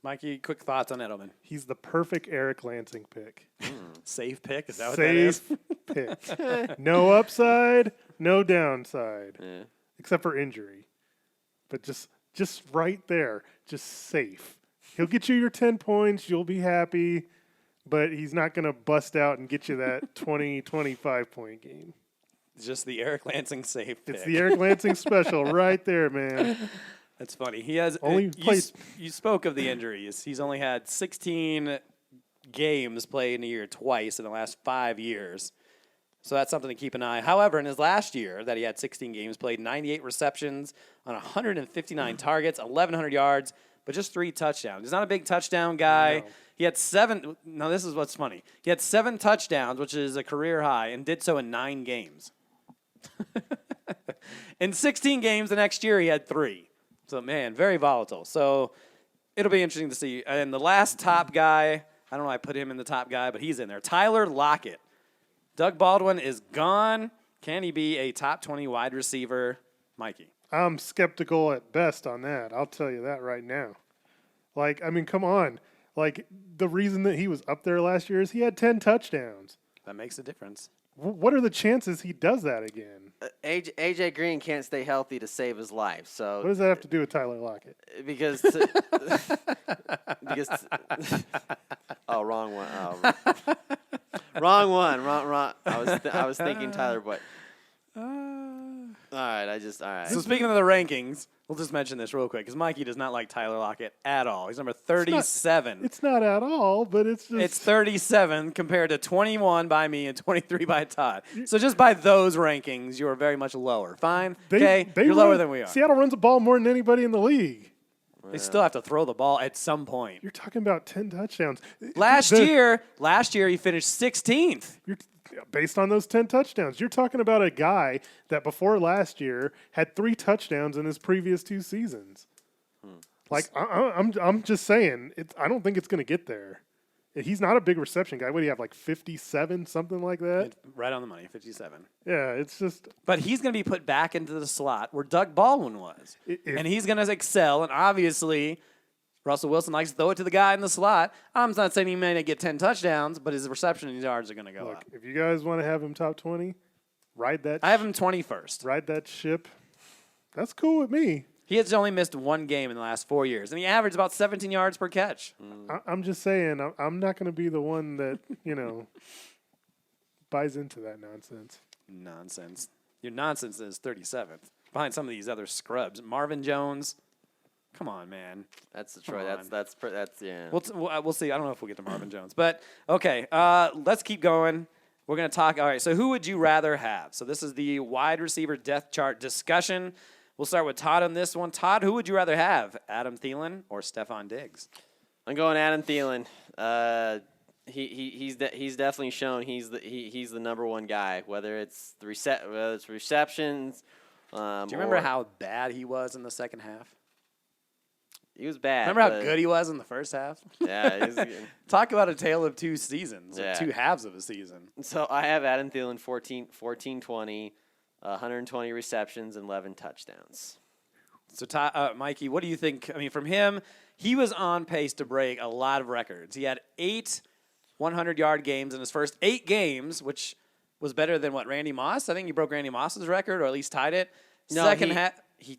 Mikey, quick thoughts on Edelman.
He's the perfect Eric Lansing pick.
Safe pick? Is that what that is?
Safe pick. No upside, no downside,
Yeah.
except for injury. But just right there, just safe. He'll get you your 10 points. You'll be happy, but he's not going to bust out and get you that 20, 25-point game.
Just the Eric Lansing safe pick.
It's the Eric Lansing special right there, man.
That's funny. He has
Only played-
you spoke of the injuries. He's only had 16 games played in a year twice in the last 5 years. So that's something to keep an eye. However, in his last year that he had 16 games played, 98 receptions on 159 targets, 1,100 yards, but just 3 touchdowns. He's not a big touchdown guy.
No.
He had 7. Now, this is what's funny. He had 7 touchdowns, which is a career high, and did so in 9 games. In 16 games the next year, he had 3. So, man, very volatile. So it'll be interesting to see. And the last top guy, I don't know why I put him in the top guy, but he's in there. Tyler Lockett. Doug Baldwin is gone. Can he be a top 20 wide receiver? Mikey.
I'm skeptical at best on that. I'll tell you that right now. Like, I mean, come on. Like, the reason that he was up there last year is he had 10 touchdowns.
That makes a difference.
What are the chances he does that again?
AJ Green can't stay healthy to save his life.
What
So
does that have to do with Tyler Lockett?
because oh, wrong one. Oh, wrong one. Wrong. I was thinking Tyler, but all right. All right.
So speaking of the rankings, we'll just mention this real quick because Mikey does not like Tyler Lockett at all. He's number 37.
It's not at all, but it's just...
It's 37 compared to 21 by me and 23 by Todd. So just by those rankings, you are very much lower. Fine. Okay, you're lower than we are.
Seattle runs the ball more than anybody in the league.
They still have to throw the ball at some point.
You're talking about 10 touchdowns.
Last year he finished 16th.
Based on those 10 touchdowns, you're talking about a guy that before last year had 3 touchdowns in his previous 2 seasons. Like, I'm just saying, I don't think it's going to get there. He's not a big reception guy. What do you have, like 57, something like that?
Right on the money, 57.
Yeah, it's just...
But he's going to be put back into the slot where Doug Baldwin was. And he's going to excel, and obviously... Russell Wilson likes to throw it to the guy in the slot. I'm not saying he may not get 10 touchdowns, but his reception yards are going to go up.
If you guys want to have him top 20, ride that.
I have him 21st.
Ride that ship. That's cool with me.
He has only missed 1 game in the last 4 years, and he averaged about 17 yards per catch.
I'm just saying, I'm not going to be the one that, buys into that nonsense.
Nonsense. Your nonsense is 37th, behind some of these other scrubs. Marvin Jones. Come on, man.
That's Detroit. That's yeah.
We'll see. I don't know if we'll get to Marvin Jones. But, okay, let's keep going. We're going to talk. All right, so who would you rather have? So this is the wide receiver depth chart discussion. We'll start with Todd on this one. Todd, who would you rather have, Adam Thielen or Stephon Diggs?
I'm going Adam Thielen. He's definitely shown he's the number 1 guy. Whether it's receptions.
Do you remember how bad he was in the second half?
He was bad.
Remember how good he was in the first half?
Yeah. He was good.
Talk about a tale of 2 seasons, or
Yeah.
2 halves of a season.
So I have Adam Thielen 14-20, 120 receptions and 11 touchdowns.
So, Mikey, what do you think? I mean, from him, he was on pace to break a lot of records. He had 8 100-yard games in his first 8 games, which was better than what, Randy Moss? I think he broke Randy Moss's record, or at least tied it.
No,
Second half.
He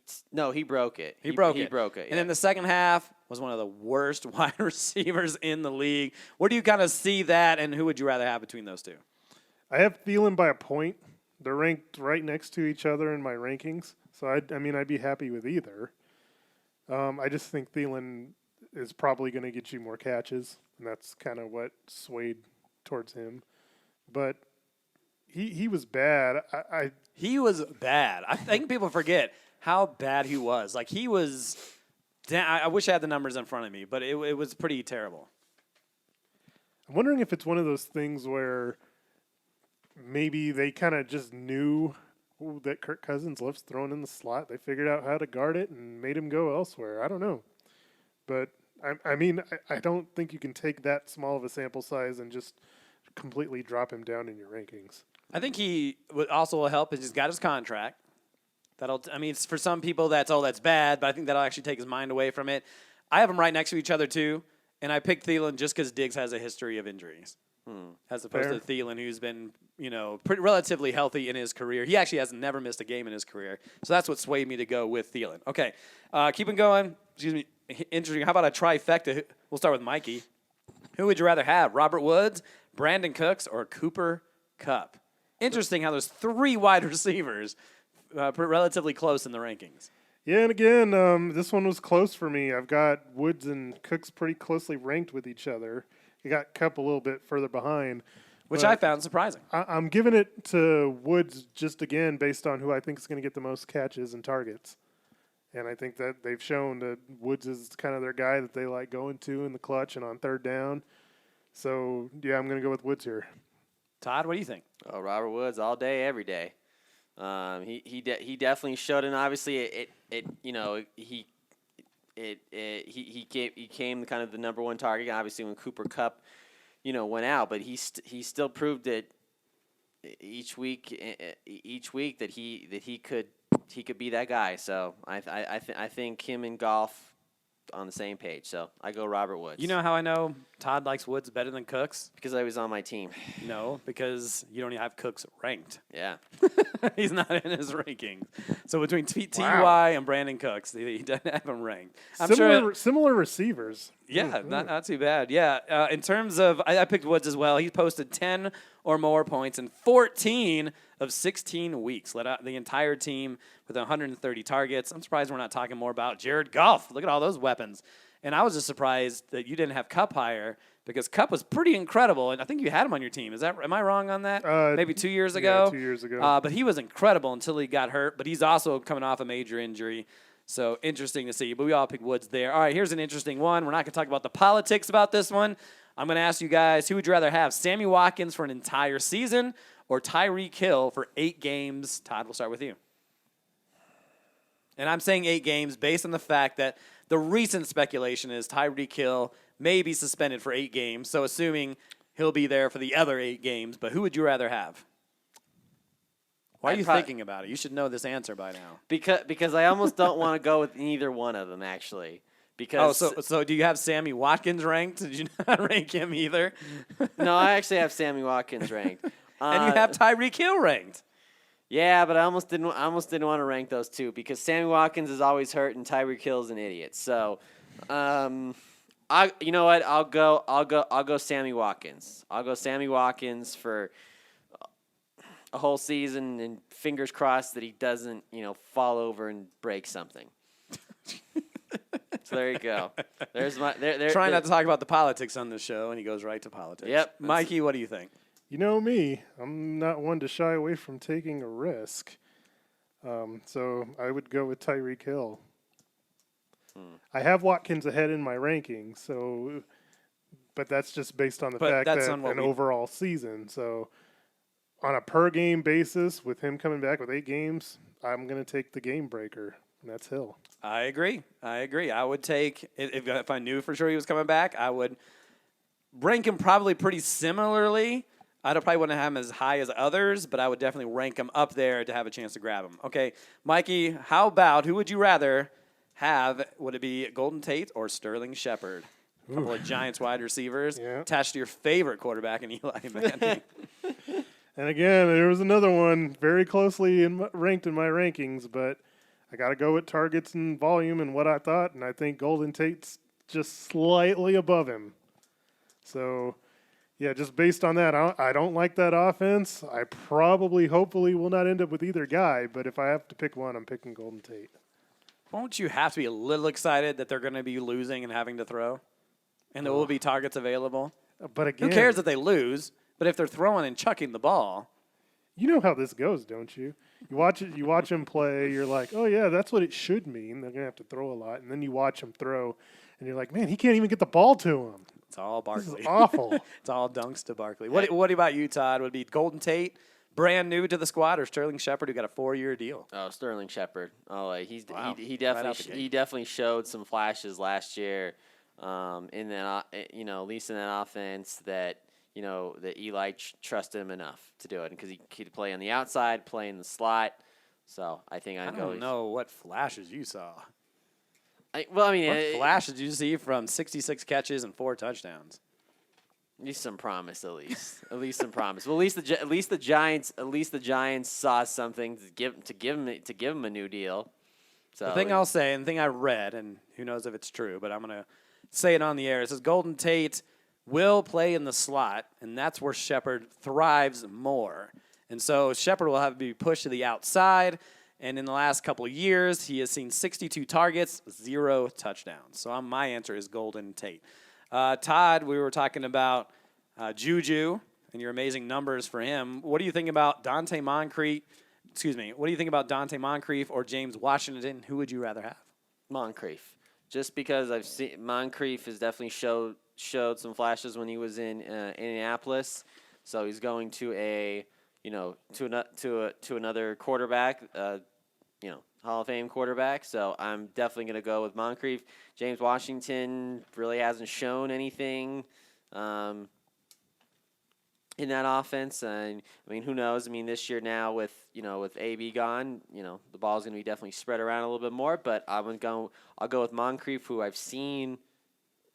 broke it.
He broke it.
Yeah.
And then the second half was one of the worst wide receivers in the league. Where do you kind of see that, and who would you rather have between those 2?
I have Thielen by a point. They're ranked right next to each other in my rankings. So, I'd be happy with either. I just think Thielen is probably going to get you more catches, and that's kind of what swayed towards him. But he was bad.
He was bad. I think people forget how bad he was. Like, he was I wish I had the numbers in front of me, but it was pretty terrible.
I'm wondering if it's one of those things where maybe they kind of just knew that Kirk Cousins loves throwing in the slot. They figured out how to guard it and made him go elsewhere. I don't know. But, I don't think you can take that small of a sample size and just completely drop him down in your rankings.
I think he also will help is he's got his contract. For some people that's bad, but I think that'll actually take his mind away from it. I have them right next to each other too, and I picked Thielen just because Diggs has a history of injuries, as opposed to Thielen, who's been relatively healthy in his career. He actually has never missed a game in his career, so that's what swayed me to go with Thielen. Okay, keeping going. Excuse me. Interesting. How about a trifecta? We'll start with Mikey. Who would you rather have, Robert Woods, Brandon Cooks, or Cooper Kupp? Interesting how there's 3 wide receivers relatively close in the rankings.
Yeah, and again, this one was close for me. I've got Woods and Cooks pretty closely ranked with each other. You got Kupp a little bit further behind.
Which
but
I found surprising.
I'm giving it to Woods just again based on who I think is going to get the most catches and targets. And I think that they've shown that Woods is kind of their guy that they like going to in the clutch and on third down. So, yeah, I'm going to go with Woods here.
Todd, what do you think?
Oh, Robert Woods all day, every day. He definitely showed, and obviously he became kind of the number one target. Obviously, when Cooper Kupp, went out, but he still proved it each week that he could be that guy. So I think him and Goff on the same page. So I go Robert Woods.
You know how I know Todd likes Woods better than Cooks?
Because I was on my team.
No, because you don't even have Cooks ranked.
Yeah.
He's not in his rankings. So between T.Y. and Brandon Cooks, he doesn't have him ranked.
Similar receivers.
Yeah, not too bad. Yeah, in terms of, I picked Woods as well. He posted 10 or more points in 14 of 16 weeks. Led out the entire team with 130 targets. I'm surprised we're not talking more about Jared Goff. Look at all those weapons. And I was just surprised that you didn't have Kupp higher because Kupp was pretty incredible, and I think you had him on your team. Am I wrong on that? Maybe 2 years ago?
Yeah, 2 years ago.
But he was incredible until he got hurt, but he's also coming off a major injury. So interesting to see. But we all picked Woods there. All right, here's an interesting one. We're not going to talk about the politics about this one. I'm going to ask you guys, who would you rather have, Sammy Watkins for an entire season or Tyreek Hill for 8 games? Todd, we'll start with you. And I'm saying 8 games based on the fact that the recent speculation is Tyreek Hill may be suspended for 8 games. So assuming he'll be there for the other 8 games. But who would you rather have? Why are you thinking about it? You should know this answer by now.
Because I almost don't want to go with either one of them, actually. Because
so do you have Sammy Watkins ranked? Did you not rank him either?
No, I actually have Sammy Watkins ranked.
And you have Tyreek Hill ranked.
Yeah, but I almost didn't want to rank those two because Sammy Watkins is always hurt and Tyreek Hill's an idiot. So, you know what? I'll go Sammy Watkins. I'll go Sammy Watkins for a whole season, and fingers crossed that he doesn't, fall over and break something. So there you go. There's my
Trying not to talk about the politics on this show, and he goes right to politics.
Yep.
Mikey, what do you think?
You know me. I'm not one to shy away from taking a risk. So I would go with Tyreek Hill. I have Watkins ahead in my rankings, but that's just based on the fact that an overall season. So on a per-game basis, with him coming back with 8 games, I'm going to take the game breaker, and that's Hill.
I agree. I would take, if I knew for sure he was coming back, I would rank him probably pretty similarly. I probably wouldn't have him as high as others, but I would definitely rank him up there to have a chance to grab him. Okay, Mikey, how about, who would you rather have? Would it be Golden Tate or Sterling Shepard? A couple of Giants wide receivers attached to your favorite quarterback in Eli Manning.
And again, there was another one very closely ranked in my rankings, but I got to go with targets and volume and what I thought, and I think Golden Tate's just slightly above him. So, yeah, just based on that, I don't like that offense. I hopefully will not end up with either guy, but if I have to pick one, I'm picking Golden Tate.
Won't you have to be a little excited that they're going to be losing and having to throw? And there will be targets available?
But again,
who cares if they lose? But if they're throwing and chucking the ball.
You know how this goes, don't you? You watch them play, you're like, oh, yeah, that's what it should mean. They're going to have to throw a lot. And then you watch them throw, and you're like, man, he can't even get the ball to him.
It's all Barkley.
This is awful.
It's all dunks to Barkley. What about you, Todd? Would it be Golden Tate, brand new to the squad, or Sterling Shepard, who got a 4-year deal?
Oh, Sterling Shepard. Oh, he
Right
definitely showed some flashes last year, in that at least in that offense that that Eli trusted him enough to do it because he could play on the outside, play in the slot. So I think
I don't know what flashes you saw.
What
flashes did you see from 66 catches and 4 touchdowns?
At least some promise, at least. At least some promise. Well, at least the Giants saw something to give him a new deal. So
the thing I'll say, and the thing I read, and who knows if it's true, but I'm gonna say it on the air. It says Golden Tate will play in the slot, and that's where Shepard thrives more. And so Shepard will have to be pushed to the outside. And in the last couple of years, he has seen 62 targets, 0 touchdowns. So my answer is Golden Tate. Todd, we were talking about Juju and your amazing numbers for him. What do you think about Dante Moncrief? What do you think about Dante Moncrief or James Washington? Who would you rather have?
Moncrief. Just because I've seen Moncrief has definitely showed some flashes when he was in Indianapolis. So he's going to to another quarterback, Hall of Fame quarterback. So I'm definitely going to go with Moncrief. James Washington really hasn't shown anything in that offense. And I mean, who knows? I mean, this year now with AB gone, the ball's going to be definitely spread around a little bit more. But I'll go with Moncrief, who I've seen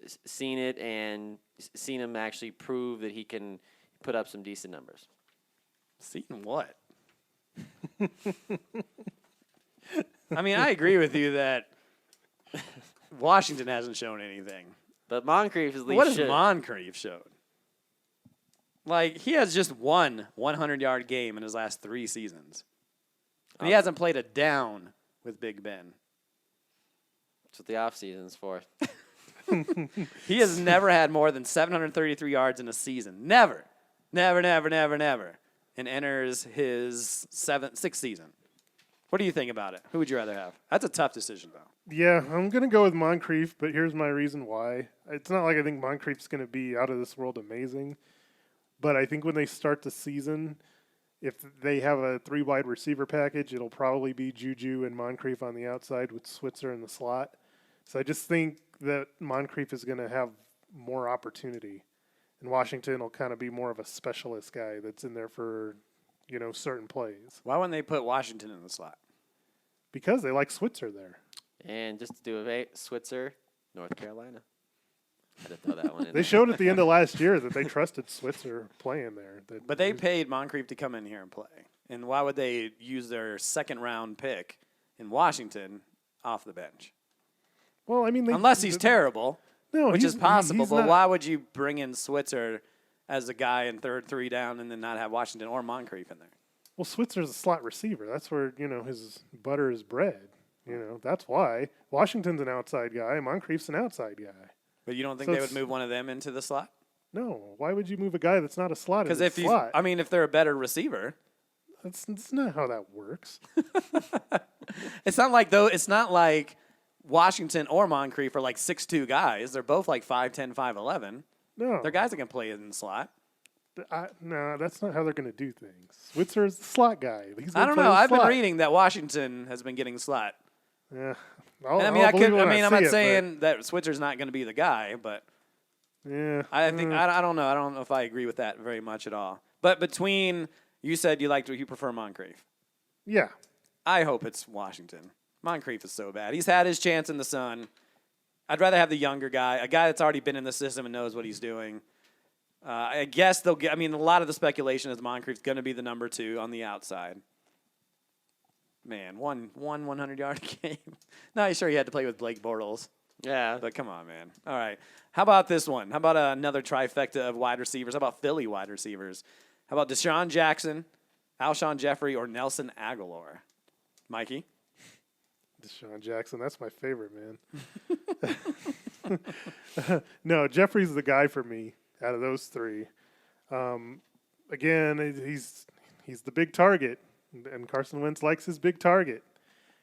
it and seen him actually prove that he can put up some decent numbers.
Seen what? I mean, I agree with you that Washington hasn't shown anything.
But Moncrief is at least
What has Moncrief showed? Like, he has just one 100-yard game in his last 3 seasons. And he hasn't played a down with Big Ben.
That's what the offseason's for.
He has never had more than 733 yards in a season. Never. Never, never, never, never. And enters his 6th season. What do you think about it? Who would you rather have? That's a tough decision, though.
Yeah, I'm going to go with Moncrief, but here's my reason why. It's not like I think Moncrief's going to be out of this world amazing, but I think when they start the season, if they have a 3 wide receiver package, it'll probably be Juju and Moncrief on the outside with Switzer in the slot. So I just think that Moncrief is going to have more opportunity, and Washington will kind of be more of a specialist guy that's in there for, certain plays.
Why wouldn't they put Washington in the slot?
Because they like Switzer there.
And just to do a Switzer, North Carolina. I had to throw that one in.
They showed at the end of last year that they trusted Switzer playing there.
But they paid Moncrief to come in here and play. And why would they use their 2nd-round pick in Washington off the bench?
Well, I mean,
unless he's terrible, which is possible. But
not,
why would you bring in Switzer as a guy in 3rd down and then not have Washington or Moncrief in there?
Well, Switzer's a slot receiver. That's where, his butter is bred. That's why. Washington's an outside guy. Moncrief's an outside guy.
But you don't think they would move one of them into the slot?
No. Why would you move a guy that's not a slot into the slot?
If they're a better receiver.
That's not how that works.
It's not like Washington or Moncrief are like 6'2" guys. They're both like 5'10", 5'11".
No.
They're guys that can play in the slot.
No, that's not how they're going to do things. Switzer is the slot guy.
I don't know. I've been reading that Washington has been getting slot.
Yeah.
I'm not saying that Switzer's not going to be the guy, but
yeah,
I think I don't know. I don't know if I agree with that very much at all. But you said you prefer Moncrief.
Yeah.
I hope it's Washington. Moncrief is so bad. He's had his chance in the sun. I'd rather have the younger guy, a guy that's already been in the system and knows what he's doing. I guess they'll get. I mean, a lot of the speculation is Moncrief's going to be the number 2 on the outside. Man, one 100-yard game. Not sure he had to play with Blake Bortles.
Yeah.
But come on, man. All right. How about this one? How about another trifecta of wide receivers? How about Philly wide receivers? How about Deshaun Jackson, Alshon Jeffrey, or Nelson Aguilar? Mikey?
Deshaun Jackson, that's my favorite, man. No, Jeffrey's the guy for me out of those 3. Again, he's the big target, and Carson Wentz likes his big target.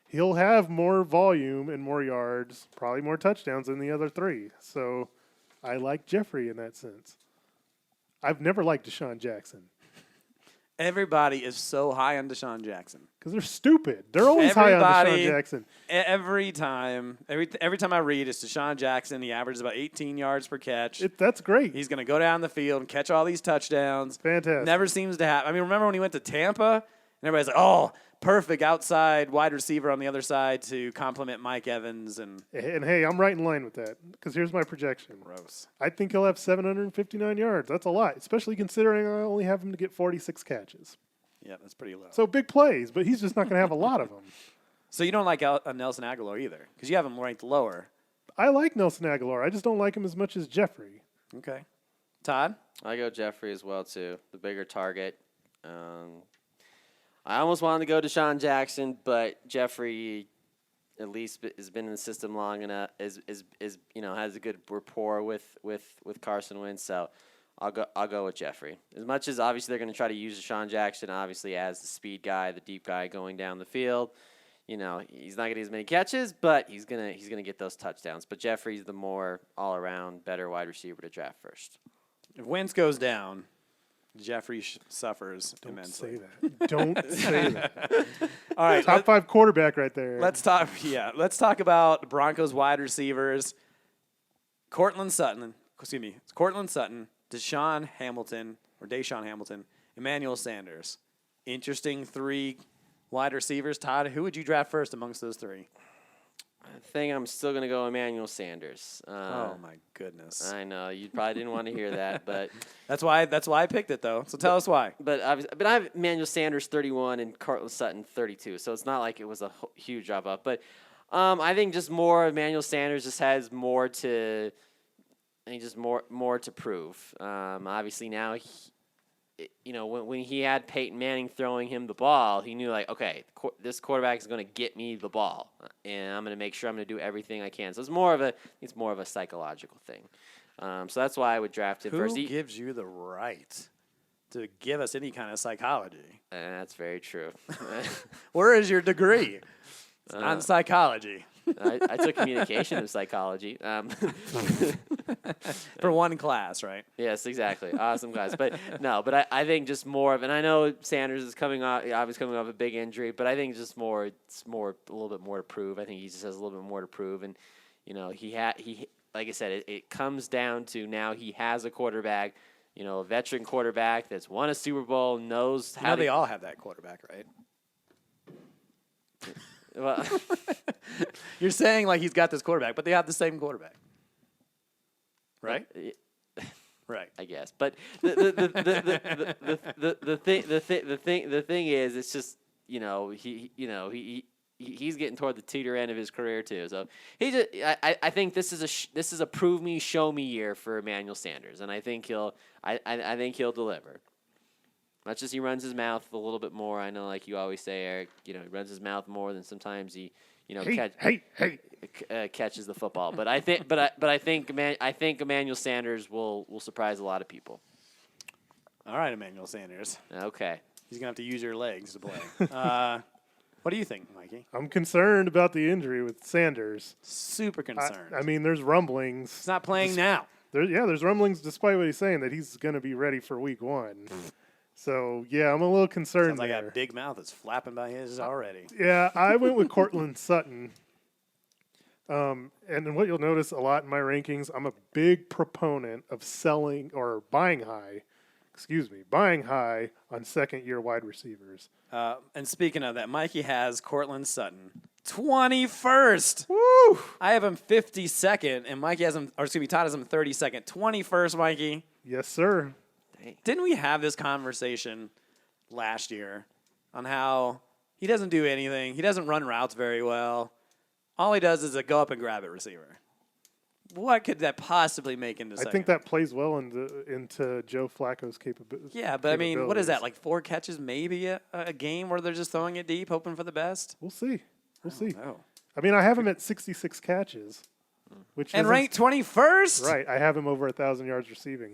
He'll have more volume and more yards, probably more touchdowns than the other 3. So I like Jeffrey in that sense. I've never liked Deshaun Jackson.
Everybody is so high on Deshaun Jackson.
Because they're stupid. They're always high on Deshaun Jackson.
Every time I read, it's Deshaun Jackson. He averages about 18 yards per catch.
That's great.
He's going to go down the field and catch all these touchdowns.
Fantastic.
Never seems to happen. I mean, remember when he went to Tampa? And everybody's like, oh, perfect outside wide receiver on the other side to complement Mike Evans. And
hey, I'm right in line with that. Because here's my projection.
Gross.
I think he'll have 759 yards. That's a lot, especially considering I only have him to get 46 catches.
Yeah, that's pretty low.
So big plays, but he's just not going to have a lot of them.
So you don't like Nelson Aguilar either, because you have him ranked lower.
I like Nelson Aguilar. I just don't like him as much as Jeffrey.
Okay. Todd?
I go Jeffrey as well, too. The bigger target. I almost wanted to go to Deshaun Jackson, but Jeffrey at least has been in the system long enough, is has a good rapport with Carson Wentz. So I'll go with Jeffrey. As much as obviously they're going to try to use Deshaun Jackson, obviously as the speed guy, the deep guy going down the field. He's not going to get as many catches, but he's gonna get those touchdowns. But Jeffrey's the more all around better wide receiver to draft first.
If Wentz goes down, Jeffrey suffers
Don't
immensely.
say that. Don't say that.
All right,
Top 5 quarterback right there.
let's talk. Yeah, let's talk about Broncos wide receivers. Cortland Sutton, Deshaun Hamilton, Emmanuel Sanders. Interesting 3 wide receivers. Todd, who would you draft first amongst those 3?
I think I'm still going to go Emmanuel Sanders.
Oh my goodness.
I know you probably didn't want to hear that, but
That's why I picked it though. So tell us why.
but I have Emmanuel Sanders 31 and Cortland Sutton 32, so it's not like it was a huge drop off. But I think just more Emmanuel Sanders just has more to, more to prove. Obviously now, when he had Peyton Manning throwing him the ball, he knew like, okay, this quarterback is going to get me the ball, and I'm going to make sure I'm going to do everything I can. So it's more of a psychological thing. So that's why I would draft him first.
Who gives you the right to give us any kind of psychology?
That's very true.
Where is your degree? It's not in psychology.
I took communication and psychology.
For one class, right?
Yes, exactly. Awesome class. But I think just more of, and I know Sanders is coming off a big injury, but I think just more, it's a little bit more to prove. I think he just has a little bit more to prove. And, he like I said, it comes down to now he has a quarterback, a veteran quarterback that's won a Super Bowl, knows how
They all have that quarterback, right?
Well,
You're saying like he's got this quarterback, but they have the same quarterback. Right? Right.
I guess. But the thing is, it's just he's getting toward the teeter end of his career too. So I think this is a prove me, show me year for Emmanuel Sanders, and I think he'll deliver. Much as he runs his mouth a little bit more, I know, like you always say, Eric, he runs his mouth more than sometimes he, catches the football. But I think Emmanuel Sanders will surprise a lot of people.
All right, Emmanuel Sanders.
Okay.
He's gonna have to use your legs to play. What do you think, Mikey?
I'm concerned about the injury with Sanders.
Super concerned.
I mean, there's rumblings.
He's not playing now.
There's rumblings, despite what he's saying, that he's going to be ready for Week 1. So, yeah, I'm a little concerned
Sounds like
there.
a big mouth is flapping by his already.
Yeah, I went with Cortland Sutton. And then what you'll notice a lot in my rankings, I'm a big proponent of buying high on second-year wide receivers.
And speaking of that, Mikey has Cortland Sutton 21st.
Woo!
I have him 52nd, and Mikey has him, Todd has him 32nd. 21st, Mikey.
Yes, sir.
Didn't we have this conversation last year on how he doesn't do anything? He doesn't run routes very well. All he does is a go up and grab it receiver. What could that possibly make into second?
I think that plays well into Joe Flacco's capabilities.
Yeah, but I mean, what is that, like 4 catches maybe a game where they're just throwing it deep, hoping for the best?
We'll see.
Oh.
I mean, I have him at 66 catches.
And ranked 21st?
Right. I have him over 1,000 yards receiving.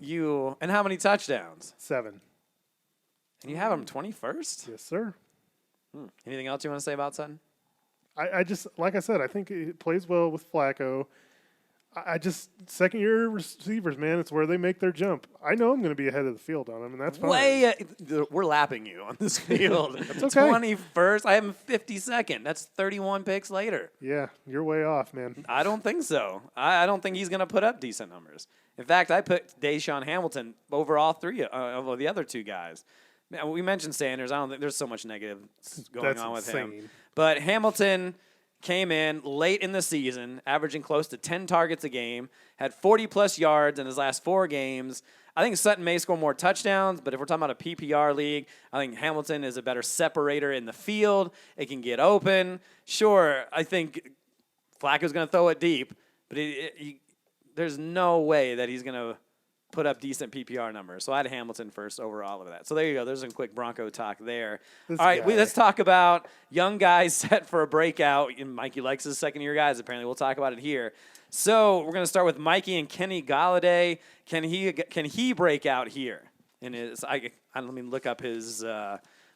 And how many touchdowns?
7.
And you have him 21st?
Yes, sir.
Anything else you want to say about Sutton?
I just, like I said, I think it plays well with Flacco. Second-year receivers, man, it's where they make their jump. I know I'm going to be ahead of the field on them, and that's fine.
We're lapping you on this field.
That's okay.
21st. I have him 52nd. That's 31 picks later.
Yeah, you're way off, man.
I don't think so. I don't think he's going to put up decent numbers. In fact, I put Deshaun Hamilton over all 3 of the other 2 guys. Now, we mentioned Sanders. I don't think there's so much negative going on with him. But Hamilton came in late in the season, averaging close to 10 targets a game, had 40-plus yards in his last 4 games. I think Sutton may score more touchdowns, but if we're talking about a PPR league, I think Hamilton is a better separator in the field. It can get open. Sure, I think Flacco's going to throw it deep, but there's no way that he's going to put up decent PPR numbers. So I had Hamilton first over all of that. So there you go. There's some quick Bronco talk there.
This
All right,
guy.
let's talk about young guys set for a breakout. And Mikey likes his second-year guys. Apparently, we'll talk about it here. So we're going to start with Mikey and Kenny Galladay. Can he break out here? In his, let me look up his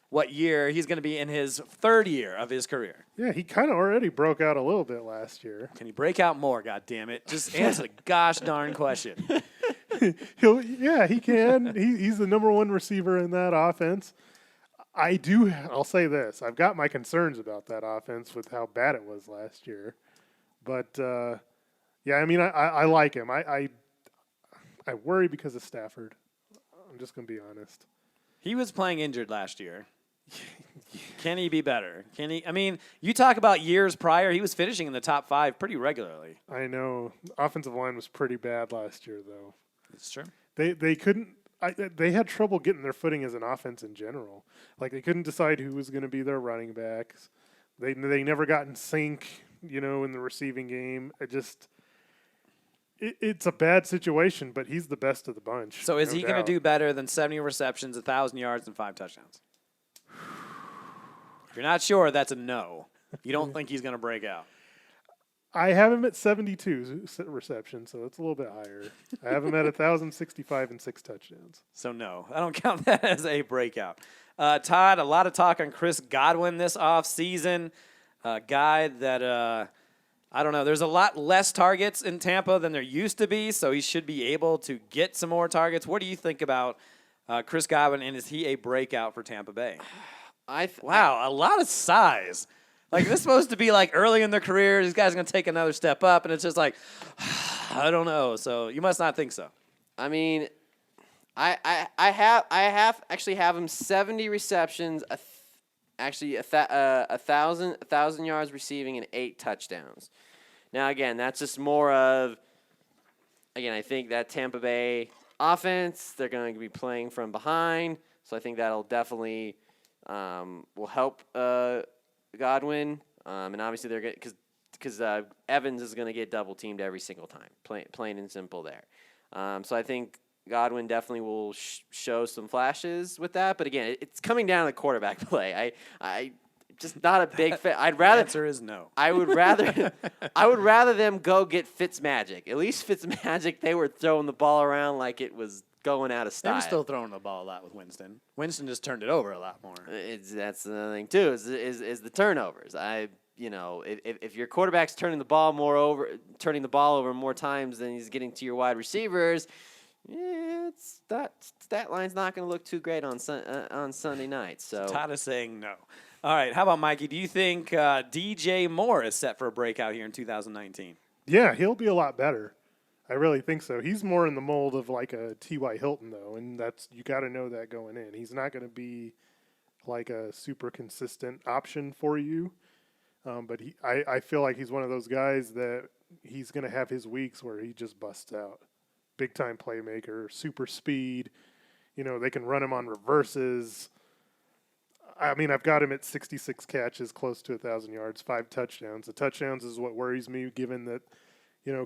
what year he's going to be in his third year of his career.
Yeah, he kind of already broke out a little bit last year.
Can he break out more? God damn it! Just answer the gosh darn question.
He can. He's the number one receiver in that offense. I'll say this. I've got my concerns about that offense with how bad it was last year. But, yeah, I mean, I like him. I worry because of Stafford. I'm just going to be honest.
He was playing injured last year. Can he be better? Can he? I mean, you talk about years prior. He was finishing in the top 5 pretty regularly.
I know. Offensive line was pretty bad last year, though.
It's true.
They couldn't. They had trouble getting their footing as an offense in general. Like, they couldn't decide who was going to be their running backs. They never got in sync, in the receiving game. It's a bad situation, but he's the best of the bunch.
So is
no
he going to
doubt.
do better than 70 receptions, 1,000 yards, and 5 touchdowns? If you're not sure, that's a no. You don't think he's going to break out.
I have him at 72 receptions, so it's a little bit higher. I have him at 1,065 and 6 touchdowns.
So no, I don't count that as a breakout. Todd, a lot of talk on Chris Godwin this offseason. A guy that, I don't know, there's a lot less targets in Tampa than there used to be, so he should be able to get some more targets. What do you think about Chris Godwin, and is he a breakout for Tampa Bay? Wow, a lot of size. Like, this is supposed to be like early in their career. These guys are going to take another step up, and it's just like, I don't know. So you must not think so.
I mean, I actually have him 70 receptions, a 1,000 yards receiving, and 8 touchdowns. Now, again, that's just more of, I think that Tampa Bay offense, they're going to be playing from behind, so I think that'll definitely will help Godwin, and obviously they're because Evans is going to get double teamed every single time, plain and simple there. So I think Godwin definitely will show some flashes with that. But again, it's coming down to the quarterback play. I just not a big fan.
The answer is no.
I would rather them go get Fitzmagic. At least Fitzmagic, they were throwing the ball around like it was going out of style.
They're still throwing the ball a lot with Winston. Winston just turned it over a lot more.
That's the thing too. Is the turnovers. If your quarterback's turning the ball over more times than he's getting to your wide receivers, that stat line's not going to look too great on Sunday night. So
Todd is saying no. All right, how about Mikey? Do you think DJ Moore is set for a breakout here in 2019?
Yeah, he'll be a lot better. I really think so. He's more in the mold of like a T.Y. Hilton, though, and you got to know that going in. He's not going to be like a super consistent option for you, but I feel like he's one of those guys that he's going to have his weeks where he just busts out. Big-time playmaker, super speed. They can run him on reverses. I mean, I've got him at 66 catches, close to 1,000 yards, 5 touchdowns. The touchdowns is what worries me, given that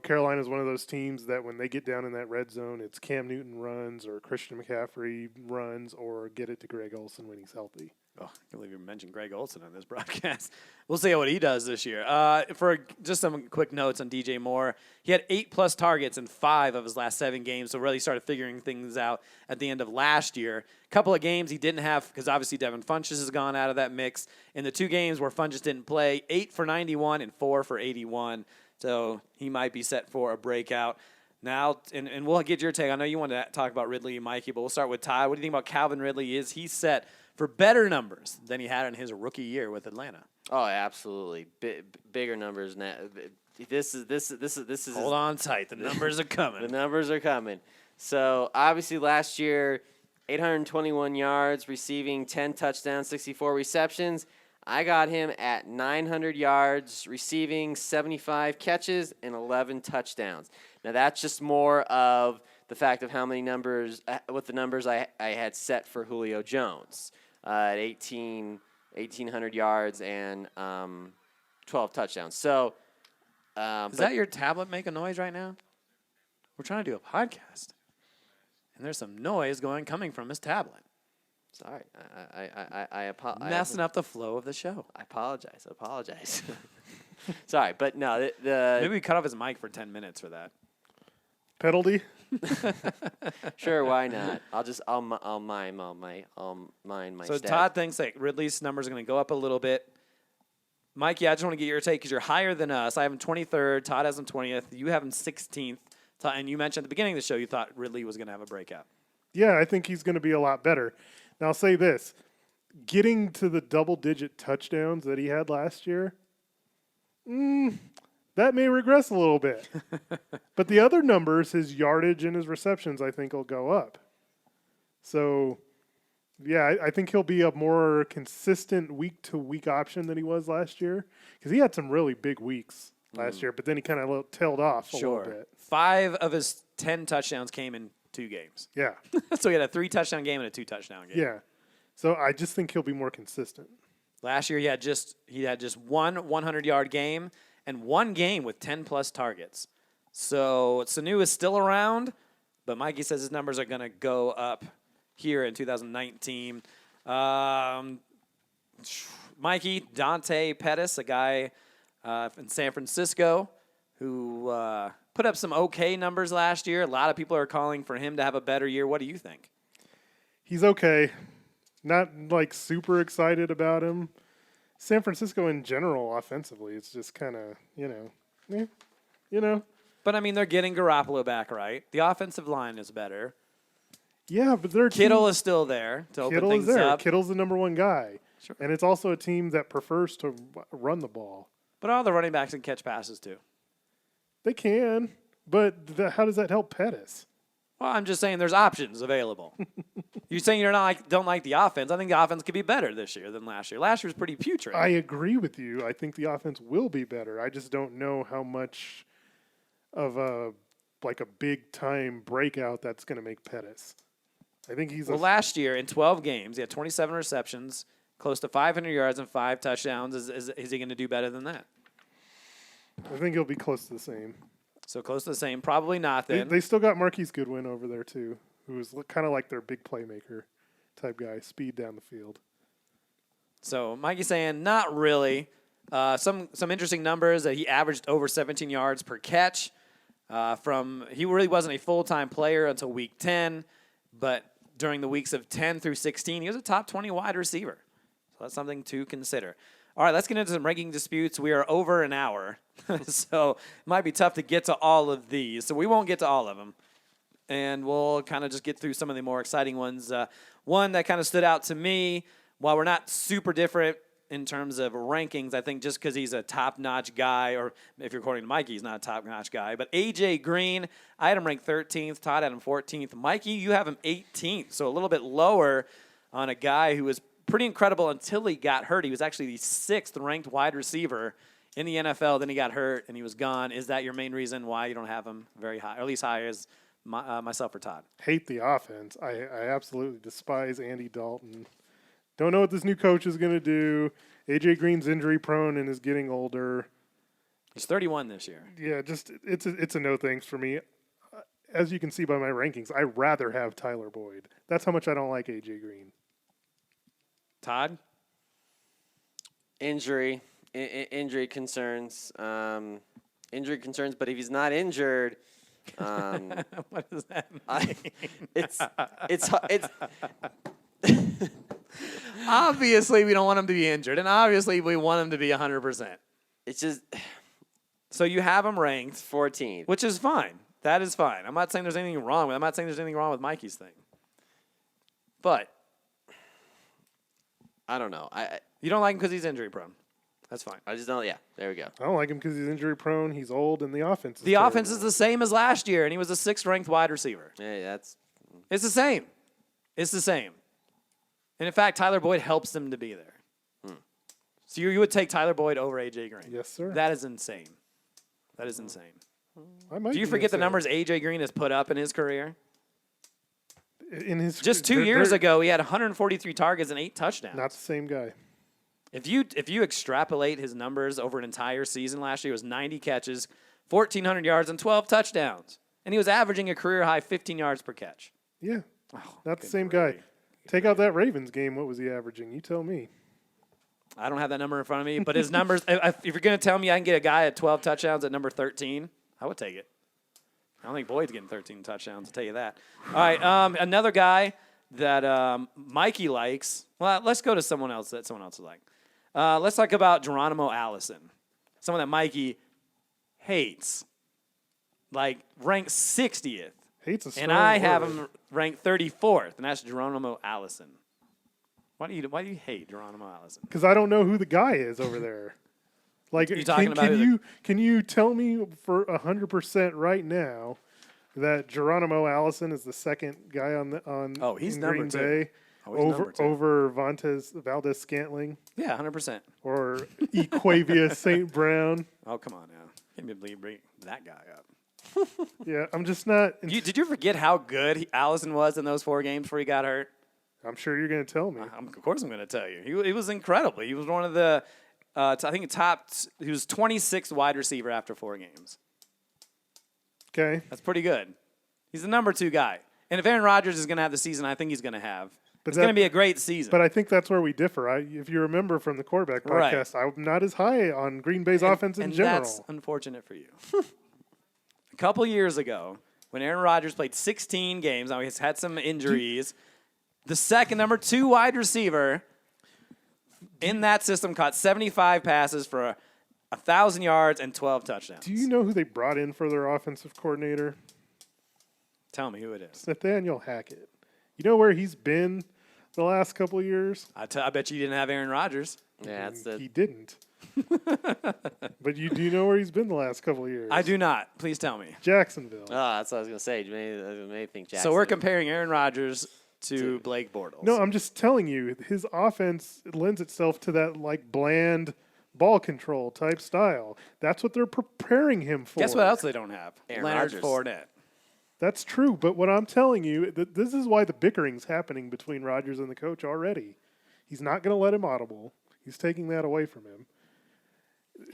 Carolina is one of those teams that when they get down in that red zone, it's Cam Newton runs or Christian McCaffrey runs or get it to Greg Olsen when he's healthy.
Oh, I can't believe you mentioned Greg Olsen on this broadcast. We'll see what he does this year. For just some quick notes on DJ Moore, he had 8+ targets in 5 of his last 7 games, so really started figuring things out at the end of last year. A couple of games he didn't have, because obviously Devin Funchess has gone out of that mix. In the 2 games where Funchess didn't play, 8 for 91 and 4 for 81. So he might be set for a breakout. Now, and we'll get your take. I know you wanted to talk about Ridley and Mikey, but we'll start with Todd. What do you think about Calvin Ridley? Is he set for better numbers than he had in his rookie year with Atlanta?
Oh, absolutely, bigger numbers now. This is.
Hold on tight. The numbers are coming.
The numbers are coming. So obviously, last year, 821 yards, receiving 10 touchdowns, 64 receptions. I got him at 900 yards, receiving 75 catches, and 11 touchdowns. Now, that's just more of the fact of how many numbers, what the numbers I had set for Julio Jones at 1,800 yards and 12 touchdowns. So,
is that your tablet making noise right now? We're trying to do a podcast. And there's some noise coming from his tablet.
Sorry, I apologize.
Messing up the flow of the show.
I apologize. Sorry, but no,
Maybe we cut off his mic for 10 minutes for that.
Penalty.
Sure, why not? I'll mime my
So
stats.
Todd thinks that Ridley's numbers are going to go up a little bit. Mikey, I just want to get your take because you're higher than us. I have him 23rd. Todd has him 20th. You have him 16th. And you mentioned at the beginning of the show you thought Ridley was going to have a breakout.
Yeah, I think he's going to be a lot better. Now, I'll say this. Getting to the double-digit touchdowns that he had last year, that may regress a little bit. But the other numbers, his yardage and his receptions, I think will go up. So, yeah, I think he'll be a more consistent week-to-week option than he was last year. Because he had some really big weeks last year, but then he kind of tailed off a little bit.
5 of his 10 touchdowns came in 2 games.
Yeah.
So he had a 3-touchdown game and a 2-touchdown game.
Yeah. So I just think he'll be more consistent.
Last year he had just one 100-yard game and one game with 10-plus targets. So Sanu is still around, but Mikey says his numbers are going to go up here in 2019. Mikey, Dante Pettis, a guy in San Francisco who put up some okay numbers last year. A lot of people are calling for him to have a better year. What do you think?
He's okay. Not like super excited about him. San Francisco in general, offensively, it's just kind of, you know.
But, I mean, they're getting Garoppolo back, right? The offensive line is better.
Yeah, but their
Kittle is still there to open things up.
Kittle's the number one guy.
Sure.
And it's also a team that prefers to run the ball.
But all the running backs can catch passes, too.
They can, but how does that help Pettis?
Well, I'm just saying there's options available. You're saying you don't like the offense. I think the offense could be better this year than last year. Last year was pretty putrid.
I agree with you. I think the offense will be better. I just don't know how much of a big-time breakout that's going to make Pettis. I think he's
last year in 12 games, he had 27 receptions, close to 500 yards and 5 touchdowns. Is he going to do better than that?
I think he'll be close to the same.
So close to the same. Probably not then.
They still got Marquise Goodwin over there, too, who is kind of like their big playmaker type guy, speed down the field.
So Mikey's saying not really. Some interesting numbers that he averaged over 17 yards per catch. He really wasn't a full-time player until week 10, but during the weeks of 10 through 16, he was a top 20 wide receiver. So that's something to consider. All right, let's get into some ranking disputes. We are over an hour, so it might be tough to get to all of these. So we won't get to all of them, and we'll kind of just get through some of the more exciting ones. One that kind of stood out to me, while we're not super different in terms of rankings, I think just because he's a top-notch guy, or if you're according to Mikey, he's not a top-notch guy. But A.J. Green, I had him ranked 13th. Todd had him 14th. Mikey, you have him 18th, so a little bit lower on a guy who was pretty incredible until he got hurt. He was actually the 6th ranked wide receiver in the NFL. Then he got hurt, and he was gone. Is that your main reason why you don't have him very high, or at least high as myself or Todd?
Hate the offense. I absolutely despise Andy Dalton. Don't know what this new coach is going to do. A.J. Green's injury prone and is getting older.
He's 31 this year.
Yeah, just it's a no thanks for me. As you can see by my rankings, I'd rather have Tyler Boyd. That's how much I don't like A.J. Green.
Todd?
Injury concerns. Injury concerns, but if he's not injured,
What does that mean?
it's
Obviously, we don't want him to be injured, and obviously, we want him to be 100%.
it's just
So you have him ranked,
14th.
which is fine. That is fine. I'm not saying there's anything wrong with it. I'm not saying there's anything wrong with Mikey's thing. But
I don't know.
you don't like him because he's injury prone. That's fine.
I just don't. Yeah, there we go.
I don't like him because he's injury prone. He's old, and the offense is
The
terrible.
offense is the same as last year, and he was a 6th ranked wide receiver.
Yeah, that's
It's the same. It's the same. And in fact, Tyler Boyd helps them to be there. So you would take Tyler Boyd over A.J. Green.
Yes, sir.
That is insane. That is insane.
I might
Do you
be
forget the
insane.
numbers A.J. Green has put up in his career?
In his
Just 2 years ago, he had 143 targets and 8 touchdowns.
Not the same guy.
If you extrapolate his numbers over an entire season last year, it was 90 catches, 1,400 yards, and 12 touchdowns. And he was averaging a career high 15 yards per catch.
Yeah, not the
good
same
gravy.
guy. Take out that Ravens game. What was he averaging? You tell me.
I don't have that number in front of me, but his numbers, if you're going to tell me I can get a guy at 12 touchdowns at number 13, I would take it. I don't think Boyd's getting 13 touchdowns, I'll tell you that. All right, another guy that Mikey likes. Well, let's go to someone else that someone else would like. Let's talk about Geronimo Allison, someone that Mikey hates, like ranked 60th.
Hates a strong
And I have
word.
him ranked 34th, and that's Geronimo Allison. Why do you hate Geronimo Allison?
Because I don't know who the guy is over there. Like,
You talking about
can you tell me for 100% right now that Geronimo Allison is the second guy
he's
in
number
Green
2.
Bay
Number 2.
over Valdez Scantling
Yeah, 100%.
or Equavia St. Brown?
Oh, come on now. Can't believe bring that guy up.
Yeah, I'm just not.
Did you forget how good Allison was in those 4 games before he got hurt?
I'm sure you're going to tell me.
Of course I'm going to tell you. He was incredible. He was one of the, I think, he was 26th wide receiver after 4 games.
Okay,
That's pretty good. He's the number 2 guy. And if Aaron Rodgers is going to have the season I think he's going to have, it's going to be a great season.
but I think that's where we differ. If you remember from the quarterback
Right.
podcast, I'm not as high on Green Bay's offense in
and
general.
that's unfortunate for you. A couple years ago, when Aaron Rodgers played 16 games, now he's had some injuries, the second number 2 wide receiver in that system caught 75 passes for 1,000 yards and 12 touchdowns.
Do you know who they brought in for their offensive coordinator?
Tell me who it is.
Nathaniel Hackett. You know where he's been the last couple of years?
I bet you didn't have Aaron Rodgers.
Yeah, that's
He
the
didn't. But you do know where he's been the last couple of years?
I do not. Please tell me.
Jacksonville.
that's what I was gonna say. You may think Jackson.
So we're comparing Aaron Rodgers to Blake Bortles.
No, I'm just telling you, his offense lends itself to that like bland ball control type style. That's what they're preparing him for.
Guess what else they don't have?
Aaron
Leonard
Rodgers.
Fournette.
That's true, but what I'm telling you, this is why the bickering's happening between Rodgers and the coach already. He's not going to let him audible. He's taking that away from him.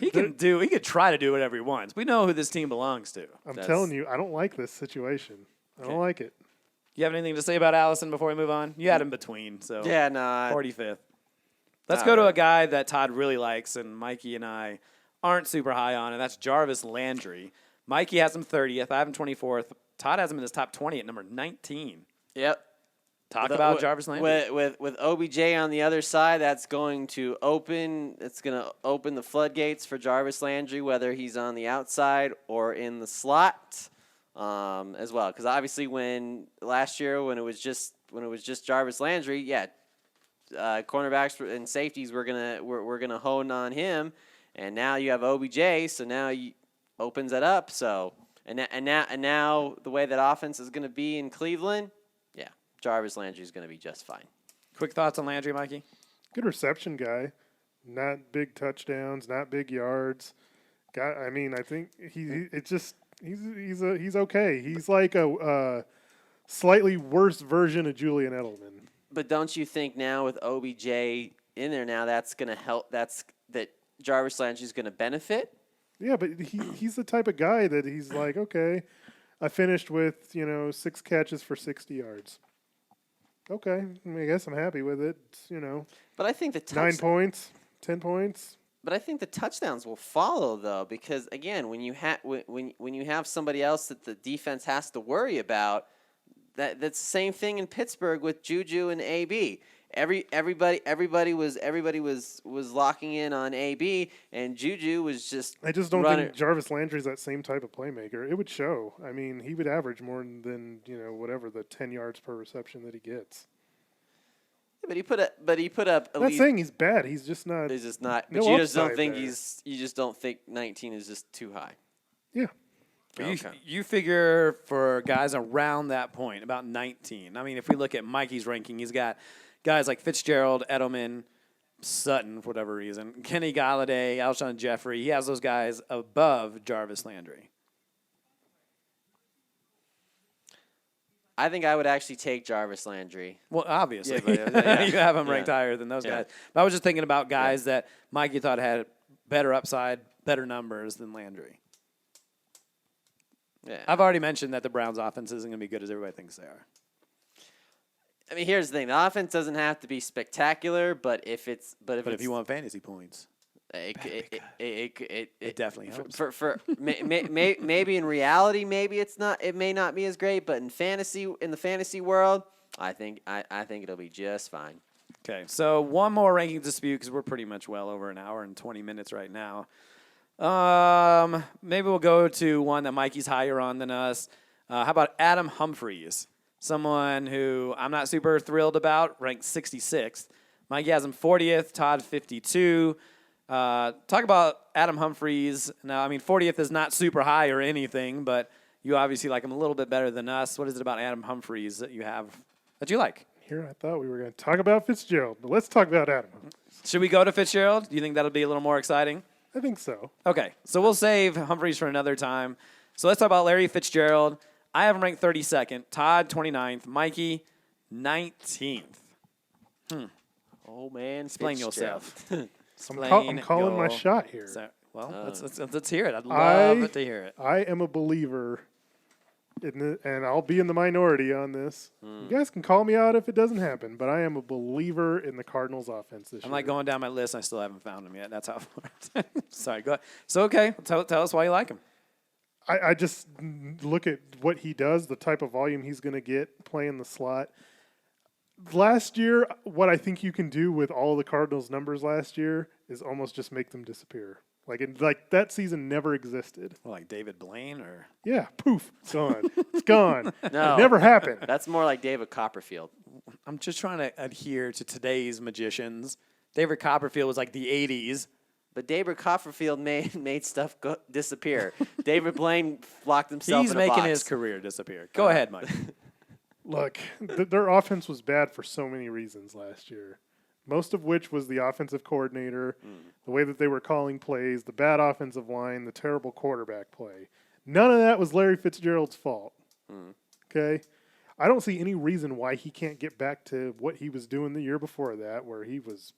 He could try to do whatever he wants. We know who this team belongs to.
I'm telling you, I don't like this situation. I don't like it.
You have anything to say about Allison before we move on? You had him between, so
Yeah, no.
45th. Let's go to a guy that Todd really likes, and Mikey and I aren't super high on, and that's Jarvis Landry. Mikey has him 30th. I have him 24th. Todd has him in his top 20 at number 19.
Yep.
Talk about Jarvis Landry.
With OBJ on the other side, that's going to open. It's going to open the floodgates for Jarvis Landry, whether he's on the outside or in the slot, as well. Because obviously, last year when it was just Jarvis Landry, cornerbacks and safeties were gonna hone on him, and now you have OBJ, so now you opens it up. So and now the way that offense is gonna be in Cleveland. Jarvis Landry is going to be just fine.
Quick thoughts on Landry, Mikey?
Good reception guy. Not big touchdowns, not big yards. I think he's okay. He's like a slightly worse version of Julian Edelman.
But don't you think now with OBJ in there now, that's going to help? That Jarvis Landry is going to benefit?
Yeah, but he's the type of guy that he's like, okay, I finished with 6 catches for 60 yards. Okay, I guess I'm happy with it.
But I think
9 points, 10 points.
But I think the touchdowns will follow though, because again, when you have somebody else that the defense has to worry about, that's the same thing in Pittsburgh with Juju and AB. Everybody was locking in on AB, and Juju was just.
I just don't think Jarvis Landry's that same type of playmaker. It would show. I mean, he would average more than whatever the 10 yards per reception that he gets.
But he put up.
I'm not saying he's bad. He's just not.
He's just not.
No
But you just don't
upside
think
there.
You just don't think 19 is just too high.
Yeah.
You figure for guys around that point, about 19. I mean, if we look at Mikey's ranking, he's got guys like Fitzgerald, Edelman, Sutton, for whatever reason, Kenny Galladay, Alshon Jeffrey. He has those guys above Jarvis Landry.
I think I would actually take Jarvis Landry.
Well, obviously.
Yeah, but, yeah.
You have him
Yeah.
ranked higher than those
Yeah.
guys. But I was just thinking about guys that Mikey thought had better upside, better numbers than Landry.
Yeah.
I've already mentioned that the Browns' offense isn't going to be good as everybody thinks they are.
I mean, here's the thing: the offense doesn't have to be spectacular, but if
you want fantasy points,
it
definitely helps.
Maybe in reality, maybe it's not. It may not be as great, but in the fantasy world, I think it'll be just fine.
Okay, so one more rankings dispute because we're pretty much well over an hour and 20 minutes right now. Maybe we'll go to one that Mikey's higher on than us. How about Adam Humphries? Someone who I'm not super thrilled about, ranked 66th. Mikey has him 40th, Todd 52. Talk about Adam Humphries. Now, I mean, 40th is not super high or anything, but you obviously like him a little bit better than us. What is it about Adam Humphries that you like?
Here, I thought we were going to talk about Fitzgerald, but let's talk about Adam.
Should we go to Fitzgerald? Do you think that'll be a little more exciting?
I think so.
Okay, so we'll save Humphries for another time. So let's talk about Larry Fitzgerald. I have him ranked 32nd. Todd, 29th. Mikey, 19th.
Oh, man.
Explain yourself.
I'm calling my shot here.
Let's hear it. I'd love to hear it.
I am a believer, and I'll be in the minority on this. You guys can call me out if it doesn't happen, but I am a believer in the Cardinals' offense this year.
I'm like going down my list, and I still haven't found him yet. That's how it works. Sorry, go ahead. So, okay, tell us why you like him.
I just look at what he does, the type of volume he's going to get playing the slot. Last year, what I think you can do with all the Cardinals' numbers last year is almost just make them disappear. Like that season never existed.
Well, like David Blaine or?
Yeah, poof, it's gone. It's gone.
No.
It never happened.
That's more like David Copperfield.
I'm just trying to adhere to today's magicians. David Copperfield was like the 80s.
But David Copperfield made stuff disappear. David Blaine locked himself
He's
in a box.
making his career disappear. Go ahead, Mike.
Look, their offense was bad for so many reasons last year, most of which was the offensive coordinator, the way that they were calling plays, the bad offensive line, the terrible quarterback play. None of that was Larry Fitzgerald's fault. Okay? I don't see any reason why he can't get back to what he was doing the year before that, where he was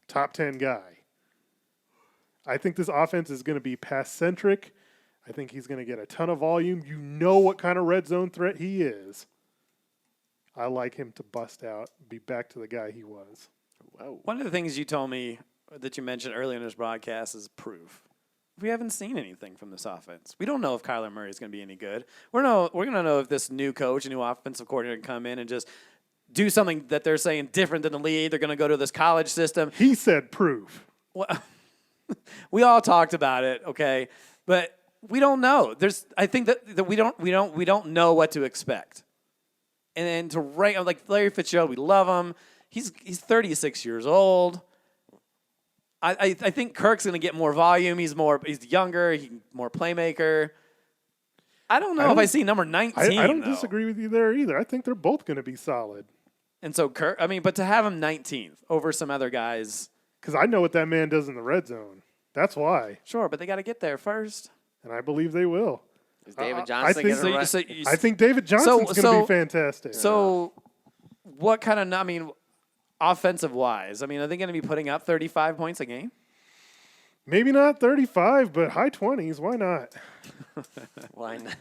top 10 guy. I think this offense is going to be pass-centric. I think he's going to get a ton of volume. You know what kind of red zone threat he is. I like him to bust out, be back to the guy he was.
Whoa.
One of the things you told me that you mentioned earlier in this broadcast is proof. We haven't seen anything from this offense. We don't know if Kyler Murray is going to be any good. We're going to know if this new coach and new offensive coordinator can come in and just do something that they're saying different than the league. They're going to go to this college system.
He said proof.
Well, we all talked about it, okay? But we don't know. I think that we don't know what to expect. And then to rank like Larry Fitzgerald, we love him. He's 36 years old. I think Kirk's going to get more volume. He's younger. More playmaker. I don't know if I see number 19.
I don't disagree with you there either. I think they're both going to be solid.
And so Kirk, but to have him 19th over some other guys.
Because I know what that man does in the red zone. That's why.
Sure, but they got to get there first.
And I believe they will.
Is David Johnson going to run?
I think David Johnson's going to be fantastic.
So what kind of, offensive-wise, are they going to be putting up 35 points a game?
Maybe not 35, but high 20s. Why not?
Why not?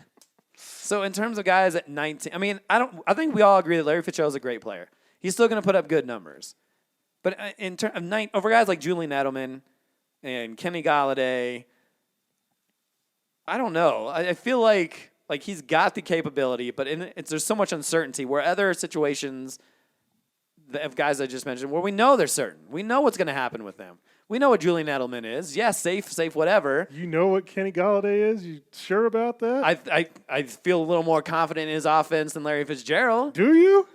So in terms of guys at 19, I think we all agree that Larry Fitzgerald's a great player. He's still going to put up good numbers. But in terms of over guys like Julian Edelman and Kenny Galladay, I don't know. I feel like he's got the capability, but there's so much uncertainty where other situations of guys I just mentioned where we know they're certain. We know what's going to happen with them. We know what Julian Edelman is. Yes, safe, whatever.
You know what Kenny Galladay is? You sure about that?
I feel a little more confident in his offense than Larry Fitzgerald.
Do you?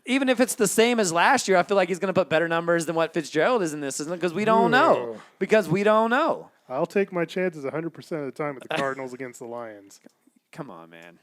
Even if it's the same as last year, I feel like he's going to put better numbers than what Fitzgerald is in this season because we don't know. Because we don't know.
I'll take my chances 100% of the time with the Cardinals against the Lions.
Come on, man.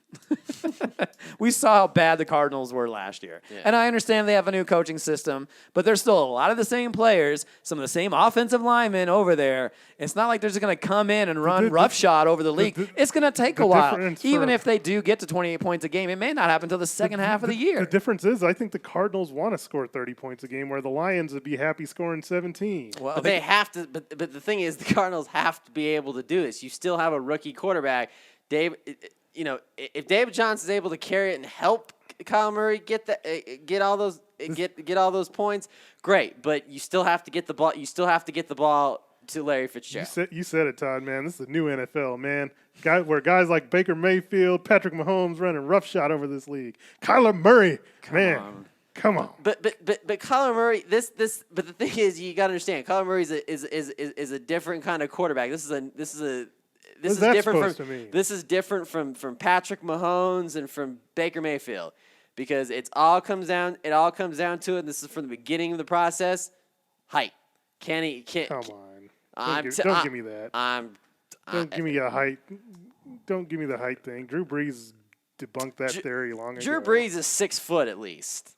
We saw how bad the Cardinals were last year.
Yeah.
And I understand they have a new coaching system, but there's still a lot of the same players, some of the same offensive linemen over there. It's not like they're just going to come in and run roughshod over the league. It's going to take a while. Even if they do get to 28 points a game, it may not happen until the second half of the year.
The difference is I think the Cardinals want to score 30 points a game where the Lions would be happy scoring 17.
Well, but they have to. But the thing is, the Cardinals have to be able to do this. You still have a rookie quarterback. If David Johnson is able to carry it and help Kyle Murray, get all those points. Great, but you still have to get the ball. You still have to get the ball to Larry Fitzgerald.
You said it, Todd, man. This is the new NFL, man. Where guys like Baker Mayfield, Patrick Mahomes running roughshod over this league. Kyler Murray, come on.
But Kyler Murray, but the thing is, you got to understand, Kyler Murray is a different kind of quarterback. This is different from Patrick Mahomes and from Baker Mayfield, because it all comes down to it. And this is from the beginning of the process. Height. Come on. Don't give me that. Don't give me a height. Don't give me the height thing. Drew Brees debunked that theory long ago. Drew Brees is 6 foot at least.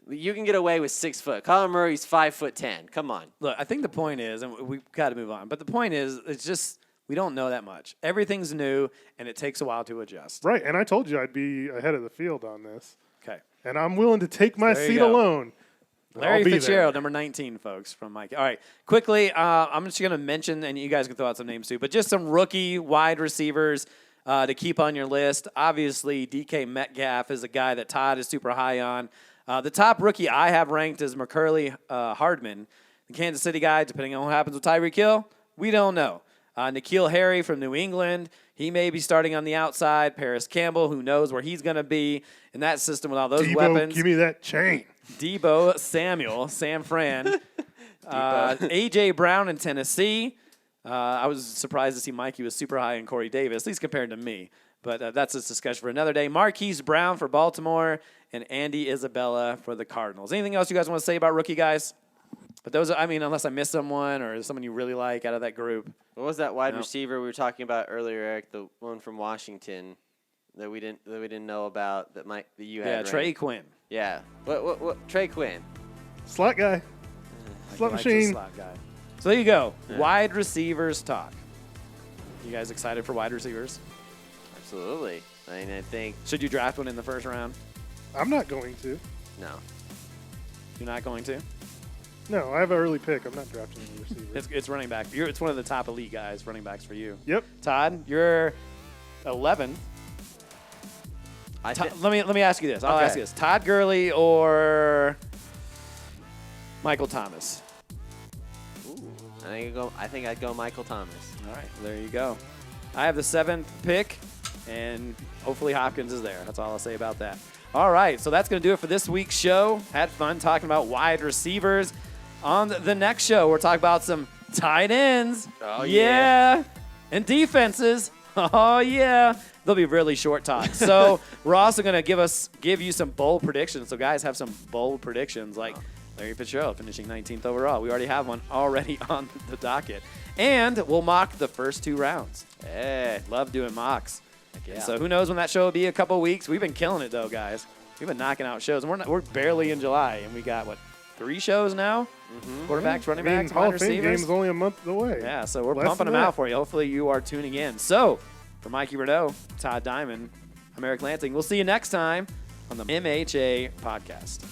You can get away with 6 foot. Kyler Murray's 5'10". Come on.
Look, I think the point is, and we've got to move on, but the point is, it's just we don't know that much. Everything's new, and it takes a while to adjust.
Right, and I told you I'd be ahead of the field on this.
Okay.
And I'm willing to take my seat alone.
Larry Fitzgerald, number 19, folks, from Mike. All right, quickly, I'm just going to mention, and you guys can throw out some names too, but just some rookie wide receivers to keep on your list. Obviously, DK Metcalf is a guy that Todd is super high on. The top rookie I have ranked is McCurley Hardman, the Kansas City guy. Depending on what happens with Tyreek Hill, we don't know. N'Keal Harry from New England, he may be starting on the outside. Paris Campbell, who knows where he's going to be in that system with all those weapons.
Give me that chain.
Debo Samuel, San Fran. A.J. Brown in Tennessee. I was surprised to see Mikey was super high in Corey Davis, at least compared to me. But that's a discussion for another day. Marquise Brown for Baltimore and Andy Isabella for the Cardinals. Anything else you guys want to say about rookie guys? But those, unless I missed someone or someone you really like out of that group.
What was that wide receiver we were talking about earlier, Eric? The one from Washington that we didn't know about that you had.
Yeah, Trey Quinn.
Yeah. What Trey Quinn?
Slot guy. Slot machine.
Slot guy. So there you go. Yeah. Wide receivers talk. You guys excited for wide receivers?
Absolutely. I think.
Should you draft one in the first round?
I'm not going to.
No.
You're not going to?
No, I have an early pick. I'm not drafting any receivers.
It's running back. It's one of the top elite guys, running backs for you.
Yep.
Todd, you're 11th. Let me ask you this. I'll ask you this. Todd Gurley or Michael Thomas?
Ooh, I think I'd go Michael Thomas.
All right, there you go. I have the 7th pick, and hopefully Hopkins is there. That's all I'll say about that. All right, so that's going to do it for this week's show. Had fun talking about wide receivers. On the next show, we're talking about some tight ends.
Oh, yeah.
And defenses. Oh, yeah. They'll be really short talks. So we're also going to give you some bold predictions. So guys have some bold predictions like Larry Fitzgerald finishing 19th overall. We already have one already on the docket. And we'll mock the first 2 rounds. Hey, love doing mocks. Yeah. So who knows when that show will be, a couple weeks. We've been killing it, though, guys. We've been knocking out shows. And we're barely in July, and we got, 3 shows now? Mm-hmm. Quarterbacks, running backs, wide receivers.
Hall of Fame game is only a month away.
Yeah, so we're pumping them out for you. Hopefully you are tuning in. So for Mikey Renaud, Todd Diamond, I'm Eric Lansing. We'll see you next time on the MHA Podcast.